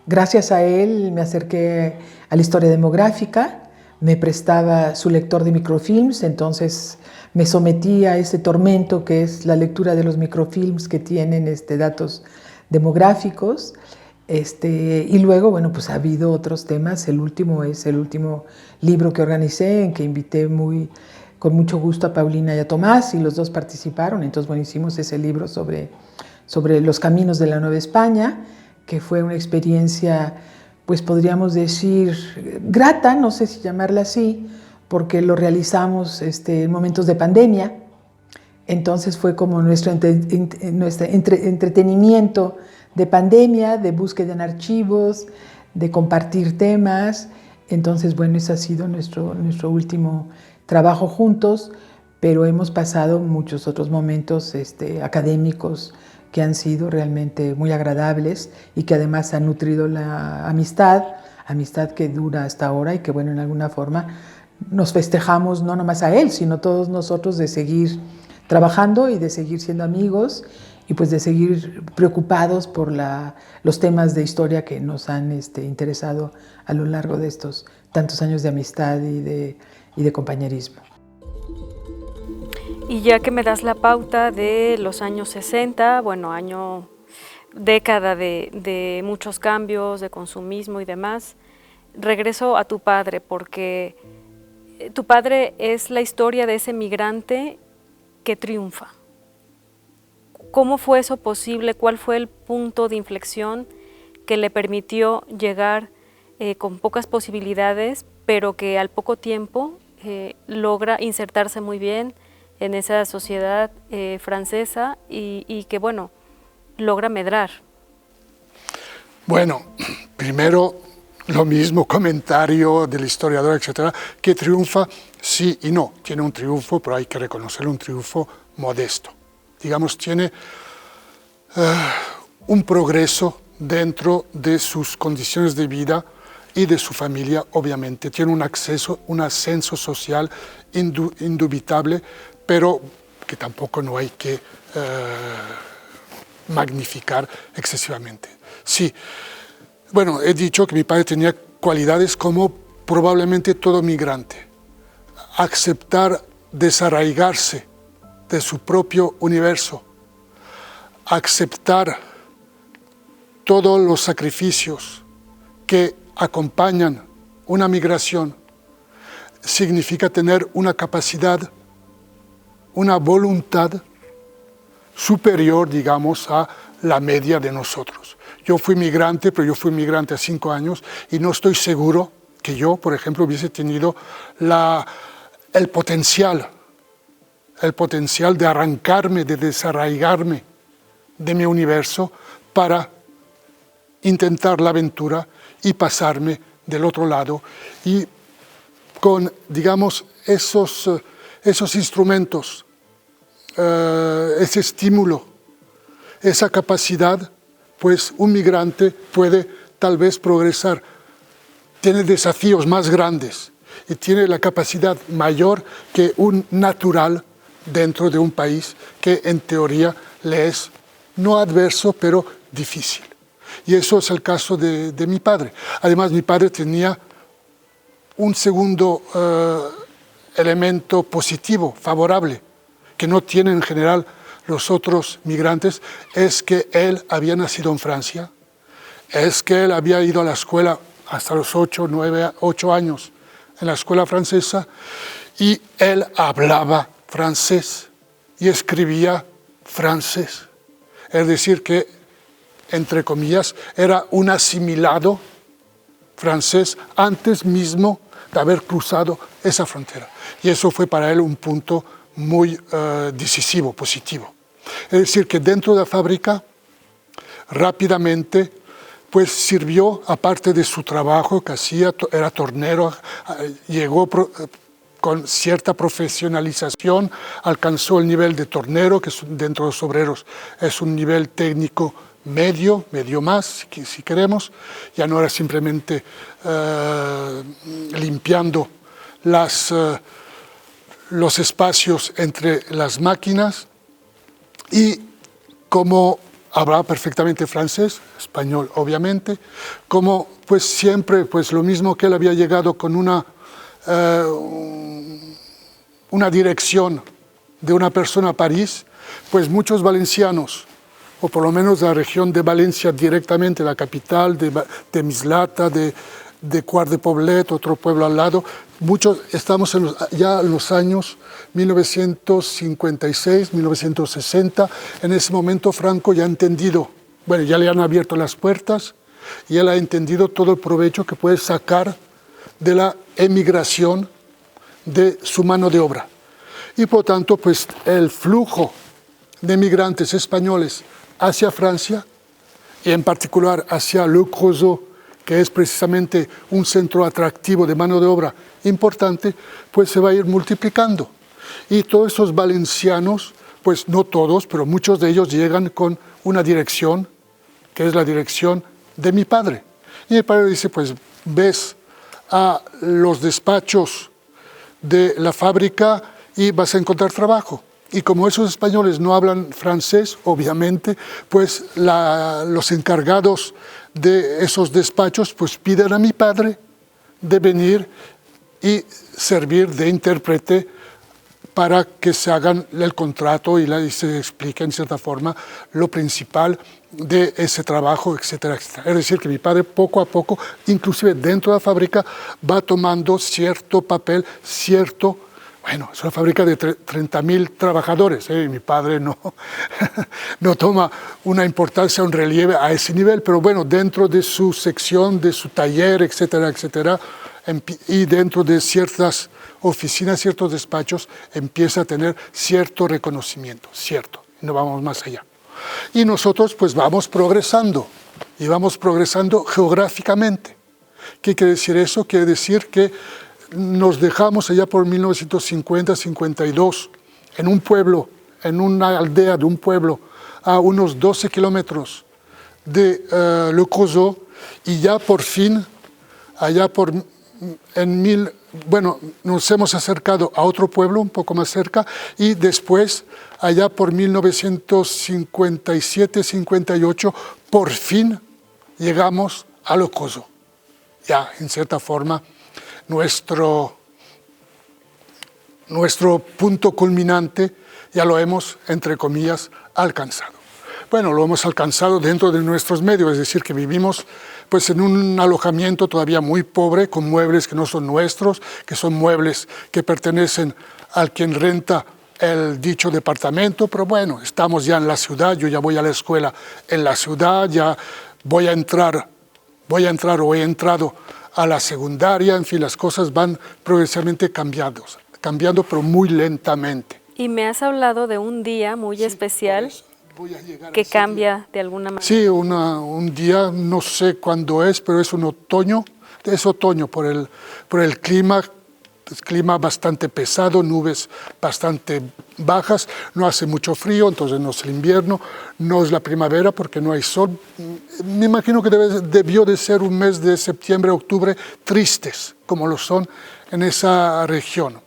Gracias a él me acerqué a la historia demográfica, me prestaba su lector de microfilms, entonces me sometí a ese tormento que es la lectura de los microfilms que tienen datos demográficos. Y luego, bueno, pues ha habido otros temas. El último es el último libro que organicé, en que invité con mucho gusto a Paulina y a Tomás, y los dos participaron. Entonces, bueno, hicimos ese libro sobre los caminos de la Nueva España, que fue una experiencia, pues podríamos decir, grata, no sé si llamarla así, porque lo realizamos en momentos de pandemia. Entonces fue como nuestro entretenimiento de pandemia, de búsqueda en archivos, de compartir temas. Entonces, bueno, ese ha sido nuestro último trabajo juntos, pero hemos pasado muchos otros momentos académicos que han sido realmente muy agradables, y que además han nutrido la amistad que dura hasta ahora, y que, bueno, en alguna forma nos festejamos, no nomás a él, sino todos nosotros, de seguir trabajando y de seguir siendo amigos, y pues de seguir preocupados por los temas de historia que nos han interesado a lo largo de estos tantos años de amistad y de compañerismo. Y ya que me das la pauta de los años 60, bueno, década de muchos cambios, de consumismo y demás, regreso a tu padre, porque tu padre es la historia de ese migrante que triunfa. ¿Cómo fue eso posible? ¿Cuál fue el punto de inflexión que le permitió llegar con pocas posibilidades, pero que al poco tiempo logra insertarse muy bien en esa sociedad francesa y que, bueno, logra medrar? Bueno, primero lo mismo comentario del historiador, etcétera, que triunfa sí y no. Tiene un triunfo, pero hay que reconocer un triunfo modesto. Digamos, tiene un progreso dentro de sus condiciones de vida y de su familia, obviamente. Tiene un ascenso social indubitable, pero que tampoco no hay que magnificar excesivamente. Sí, bueno, he dicho que mi padre tenía cualidades como probablemente todo migrante. Aceptar desarraigarse de su propio universo, aceptar todos los sacrificios que acompañan una migración, significa tener una capacidad, una voluntad superior, digamos, a la media de nosotros. Yo fui migrante, pero yo fui migrante a 5 años y no estoy seguro que yo, por ejemplo, hubiese tenido el potencial de arrancarme, de desarraigarme de mi universo para intentar la aventura y pasarme del otro lado. Y con, digamos, esos instrumentos, ese estímulo, esa capacidad, pues un migrante puede tal vez progresar, tiene desafíos más grandes y tiene la capacidad mayor que un natural dentro de un país que en teoría le es no adverso, pero difícil. Y eso es el caso de mi padre. Además, mi padre tenía un segundo elemento positivo, favorable, que no tienen en general los otros migrantes, es que él había nacido en Francia, es que él había ido a la escuela hasta los 8 años en la escuela francesa y él hablaba francés y escribía francés. Es decir que, entre comillas, era un asimilado francés antes mismo de haber cruzado esa frontera. Y eso fue para él un punto muy decisivo, positivo. Es decir, que dentro de la fábrica, rápidamente, pues sirvió, aparte de su trabajo que hacía, era tornero, llegó con cierta profesionalización, alcanzó el nivel de tornero, que dentro de los obreros es un nivel técnico medio más, si queremos. Ya no era simplemente limpiando los espacios entre las máquinas, y como hablaba perfectamente francés, español obviamente, como pues siempre, pues lo mismo que él había llegado con una dirección de una persona a París, pues muchos valencianos, o por lo menos de la región de Valencia directamente, la capital, de Mislata, de Quart de Poblet, otro pueblo al lado, muchos estamos ya en los años 1956, 1960, en ese momento Franco ya ha entendido, bueno, ya le han abierto las puertas y él ha entendido todo el provecho que puede sacar de la emigración de su mano de obra. Y por tanto, pues el flujo de migrantes españoles hacia Francia, y en particular hacia Le Creusot, que es precisamente un centro atractivo de mano de obra importante, pues se va a ir multiplicando. Y todos esos valencianos, pues no todos, pero muchos de ellos llegan con una dirección, que es la dirección de mi padre. Y mi padre dice, pues ves a los despachos de la fábrica y vas a encontrar trabajo. Y como esos españoles no hablan francés, obviamente, pues los encargados de esos despachos pues piden a mi padre de venir y servir de intérprete para que se hagan el contrato y se explique en cierta forma lo principal de ese trabajo, etcétera, etcétera. Es decir, que mi padre poco a poco, inclusive dentro de la fábrica, va tomando cierto papel, bueno, es una fábrica de 30.000 trabajadores, y mi padre no toma una importancia, un relieve a ese nivel, pero bueno, dentro de su sección, de su taller, etcétera, etcétera, y dentro de ciertas oficinas, ciertos despachos, empieza a tener cierto reconocimiento, no vamos más allá. Y nosotros pues vamos progresando, y vamos progresando geográficamente. ¿Qué quiere decir eso? Quiere decir que nos dejamos allá por 1950-52 en un pueblo, en una aldea de un pueblo, a unos 12 kilómetros de Le Creusot, y ya por fin, allá nos hemos acercado a otro pueblo un poco más cerca, y después, allá por 1957-58, por fin llegamos a Le Creusot. Ya, en cierta forma, nuestro punto culminante ya lo hemos, entre comillas, alcanzado. Bueno, lo hemos alcanzado dentro de nuestros medios, es decir, que vivimos pues en un alojamiento todavía muy pobre, con muebles que no son nuestros, que son muebles que pertenecen al quien renta el dicho departamento, pero bueno, estamos ya en la ciudad, yo ya voy a la escuela en la ciudad, ya voy a entrar o he entrado a la secundaria, en fin, las cosas van progresivamente cambiando, pero muy lentamente. Y me has hablado de un día muy especial que cambia de alguna manera. Sí, un día, no sé cuándo es, pero es otoño por el clima. Es clima bastante pesado, nubes bastante bajas, no hace mucho frío, entonces no es el invierno, no es la primavera porque no hay sol. Me imagino que debió de ser un mes de septiembre, octubre, tristes, como lo son en esa región.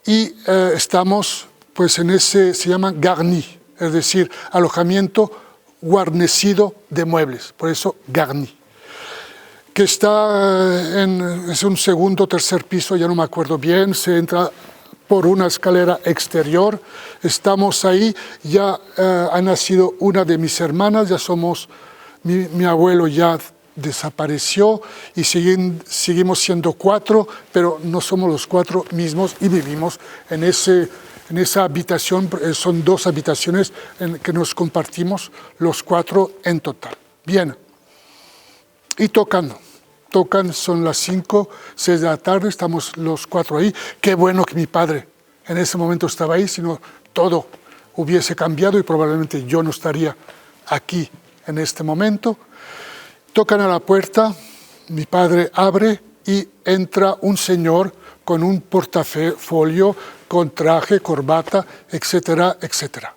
Y estamos pues en ese, se llama garni, es decir, alojamiento guarnecido de muebles, por eso garni, que está es un segundo o tercer piso, ya no me acuerdo bien, se entra por una escalera exterior, estamos ahí, ya ha nacido una de mis hermanas, ya somos, mi abuelo ya desapareció y seguimos siendo 4, pero no somos los 4 mismos y vivimos en esa habitación, son 2 habitaciones que nos compartimos los 4 en total. Bien. Y tocan, son las 5, 6 de la tarde, estamos los 4 ahí. Qué bueno que mi padre en ese momento estaba ahí, si no todo hubiese cambiado y probablemente yo no estaría aquí en este momento. Tocan a la puerta, mi padre abre y entra un señor con un portafolio, con traje, corbata, etcétera, etcétera.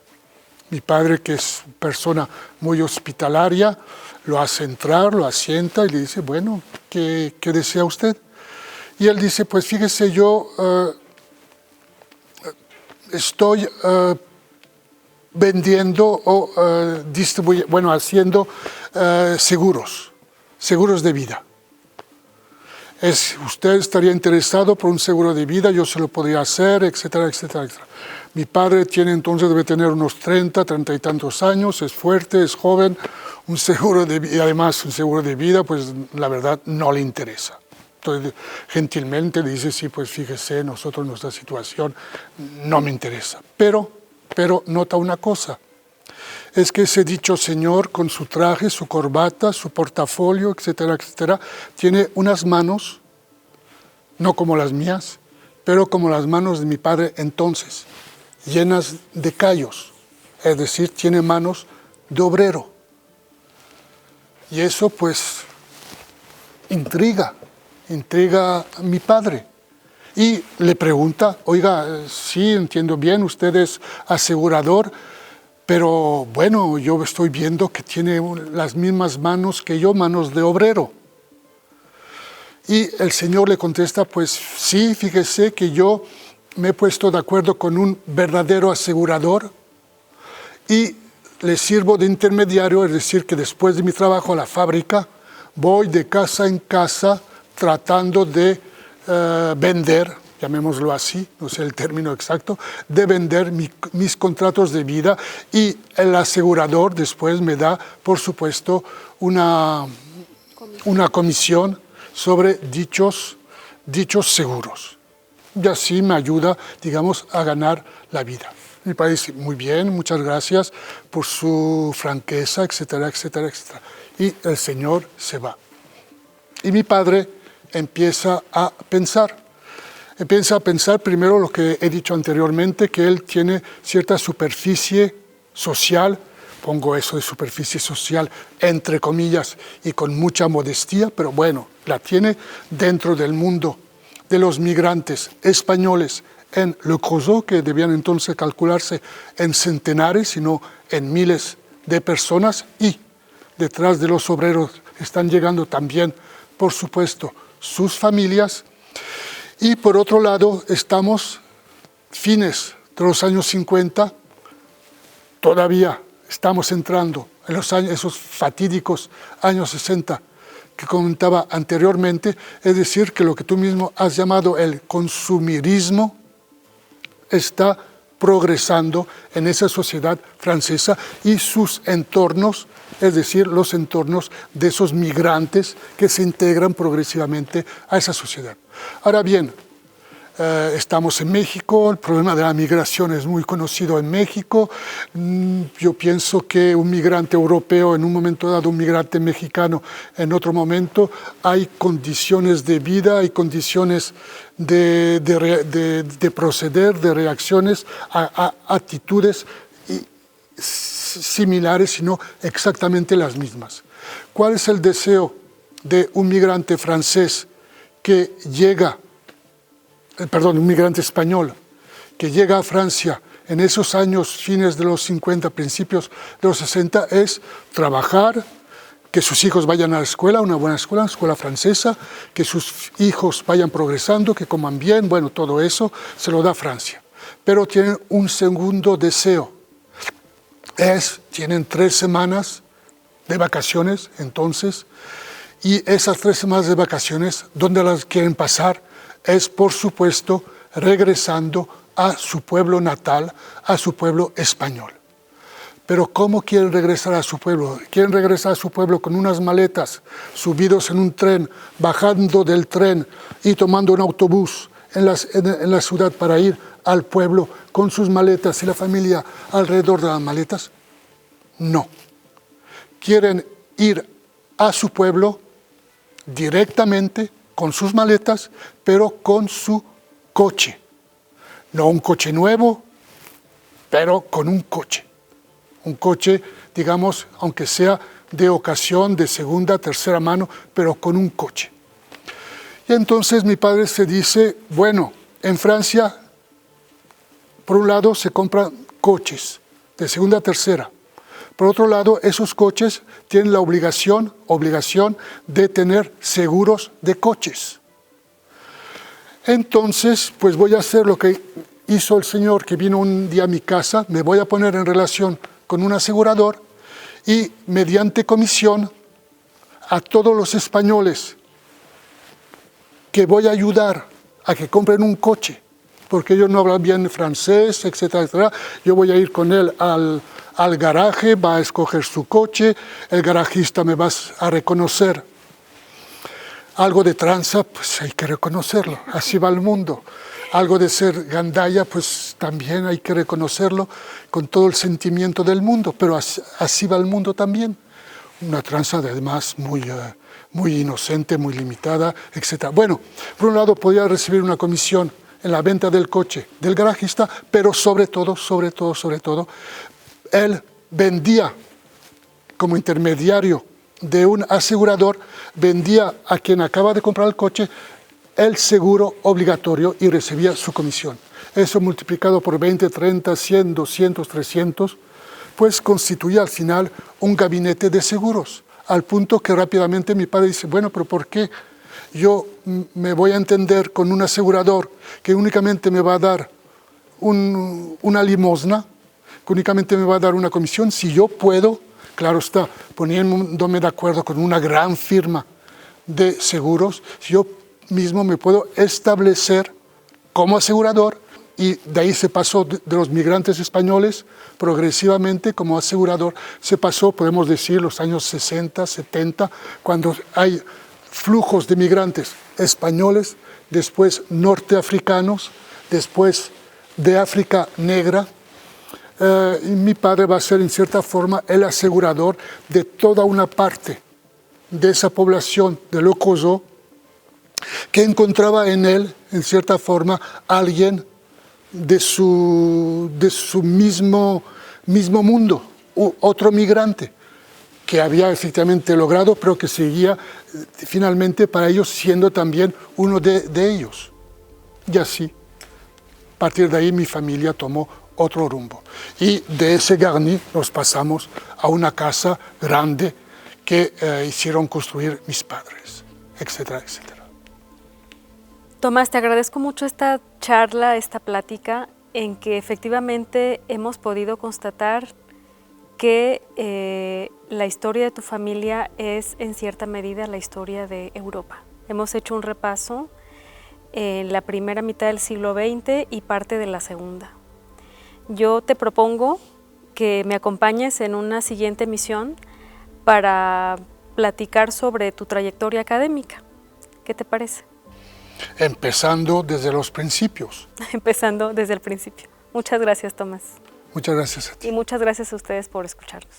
Mi padre, que es persona muy hospitalaria, lo hace entrar, lo asienta y le dice, bueno, ¿qué desea usted? Y él dice, pues fíjese, yo estoy vendiendo o haciendo seguros de vida. Usted estaría interesado por un seguro de vida, yo se lo podría hacer, etcétera, etcétera, etcétera. Mi padre debe tener unos 30 y tantos años, es fuerte, es joven, un seguro de vida, y además un seguro de vida, pues la verdad no le interesa. Entonces, gentilmente le dice, sí, pues fíjese, nuestra situación no me interesa. Pero nota una cosa, es que ese dicho señor con su traje, su corbata, su portafolio, etcétera, etcétera, tiene unas manos, no como las mías, pero como las manos de mi padre entonces, llenas de callos, es decir, tiene manos de obrero. Y eso pues intriga a mi padre. Y le pregunta, oiga, sí, entiendo bien, usted es asegurador, pero bueno, yo estoy viendo que tiene las mismas manos que yo, manos de obrero. Y el señor le contesta, pues sí, fíjese que yo me he puesto de acuerdo con un verdadero asegurador y le sirvo de intermediario, es decir, que después de mi trabajo a la fábrica, voy de casa en casa tratando de vender, llamémoslo así, no sé el término exacto, de vender mis contratos de vida, y el asegurador después me da, por supuesto, una comisión sobre dichos seguros. Y así me ayuda, digamos, a ganar la vida. Mi padre dice, muy bien, muchas gracias por su franqueza, etcétera, etcétera, etcétera. Y el señor se va. Y mi padre empieza a pensar primero lo que he dicho anteriormente, que él tiene cierta superficie social, pongo eso de superficie social entre comillas y con mucha modestia, pero bueno, la tiene dentro del mundo de los migrantes españoles en Le Creusot, que debían entonces calcularse en centenares y no en miles de personas, y detrás de los obreros están llegando también, por supuesto, sus familias. Y por otro lado, estamos fines de los años 50, todavía estamos entrando en los años, esos fatídicos años 60 que comentaba anteriormente, es decir, que lo que tú mismo has llamado el consumirismo está progresando en esa sociedad francesa y sus entornos, es decir, los entornos de esos migrantes que se integran progresivamente a esa sociedad. Ahora bien, estamos en México, el problema de la migración es muy conocido en México. Yo pienso que un migrante europeo en un momento dado, un migrante mexicano en otro momento, hay condiciones de vida, hay condiciones de proceder, de reacciones a actitudes similares, sino exactamente las mismas. ¿Cuál es el deseo de un migrante francés que llega, un migrante español, que llega a Francia en esos años fines de los 50, principios de los 60, es trabajar, que sus hijos vayan a la escuela, una buena escuela francesa, que sus hijos vayan progresando, que coman bien, bueno, todo eso se lo da Francia. Pero tienen un segundo deseo, tienen 3 semanas de vacaciones entonces, y esas 3 semanas de vacaciones, ¿dónde las quieren pasar? Es, por supuesto, regresando a su pueblo natal, a su pueblo español. Pero ¿cómo quieren regresar a su pueblo? Quieren regresar a su pueblo con unas maletas, subidos en un tren, bajando del tren y tomando un autobús en la ciudad para ir al pueblo con sus maletas y la familia alrededor de las maletas. No. Quieren ir a su pueblo directamente con sus maletas, pero con su coche. No un coche nuevo, pero con un coche. Un coche, digamos, aunque sea de ocasión, de segunda, tercera mano, pero con un coche. Y entonces mi padre se dice, bueno, en Francia, por un lado se compran coches de segunda, tercera. Por otro lado, esos coches tienen la obligación de tener seguros de coches. Entonces, pues voy a hacer lo que hizo el señor que vino un día a mi casa, me voy a poner en relación con un asegurador y mediante comisión a todos los españoles que voy a ayudar a que compren un coche, porque ellos no hablan bien francés, etcétera, etcétera. Yo voy a ir con él al garaje, va a escoger su coche, el garajista me va a reconocer. Algo de tranza, pues hay que reconocerlo, así va el mundo. Algo de ser gandalla, pues también hay que reconocerlo con todo el sentimiento del mundo, pero así va el mundo también. Una tranza además muy inocente, muy limitada, etc. Bueno, por un lado podía recibir una comisión en la venta del coche del garajista, pero sobre todo, él vendía como intermediario de un asegurador, vendía a quien acaba de comprar el coche el seguro obligatorio y recibía su comisión. Eso multiplicado por 20, 30, 100, 200, 300, pues constituye al final un gabinete de seguros, al punto que rápidamente mi padre dice, bueno, pero ¿por qué yo me voy a entender con un asegurador que únicamente me va a dar una limosna, que únicamente me va a dar una comisión, si yo puedo, claro está, poniéndome de acuerdo con una gran firma de seguros, si yo mismo me puedo establecer como asegurador, y de ahí se pasó de los migrantes españoles progresivamente como asegurador, se pasó, podemos decir, los años 60, 70, cuando hay flujos de migrantes españoles, después norteafricanos, después de África negra. Y mi padre va a ser en cierta forma el asegurador de toda una parte de esa población de Locoso que encontraba en él, en cierta forma, alguien de su mismo mundo, otro migrante que había efectivamente logrado, pero que seguía finalmente para ellos siendo también uno de ellos. Y así, a partir de ahí mi familia tomó otro rumbo. Y de ese Garni nos pasamos a una casa grande que hicieron construir mis padres, etcétera, etcétera. Tomás, te agradezco mucho esta charla, esta plática, en que efectivamente hemos podido constatar que la historia de tu familia es en cierta medida la historia de Europa. Hemos hecho un repaso en la primera mitad del siglo XX y parte de la segunda. Yo te propongo que me acompañes en una siguiente emisión para platicar sobre tu trayectoria académica. ¿Qué te parece? Empezando desde los principios. Empezando desde el principio. Muchas gracias, Tomás. Muchas gracias a ti. Y muchas gracias a ustedes por escucharnos.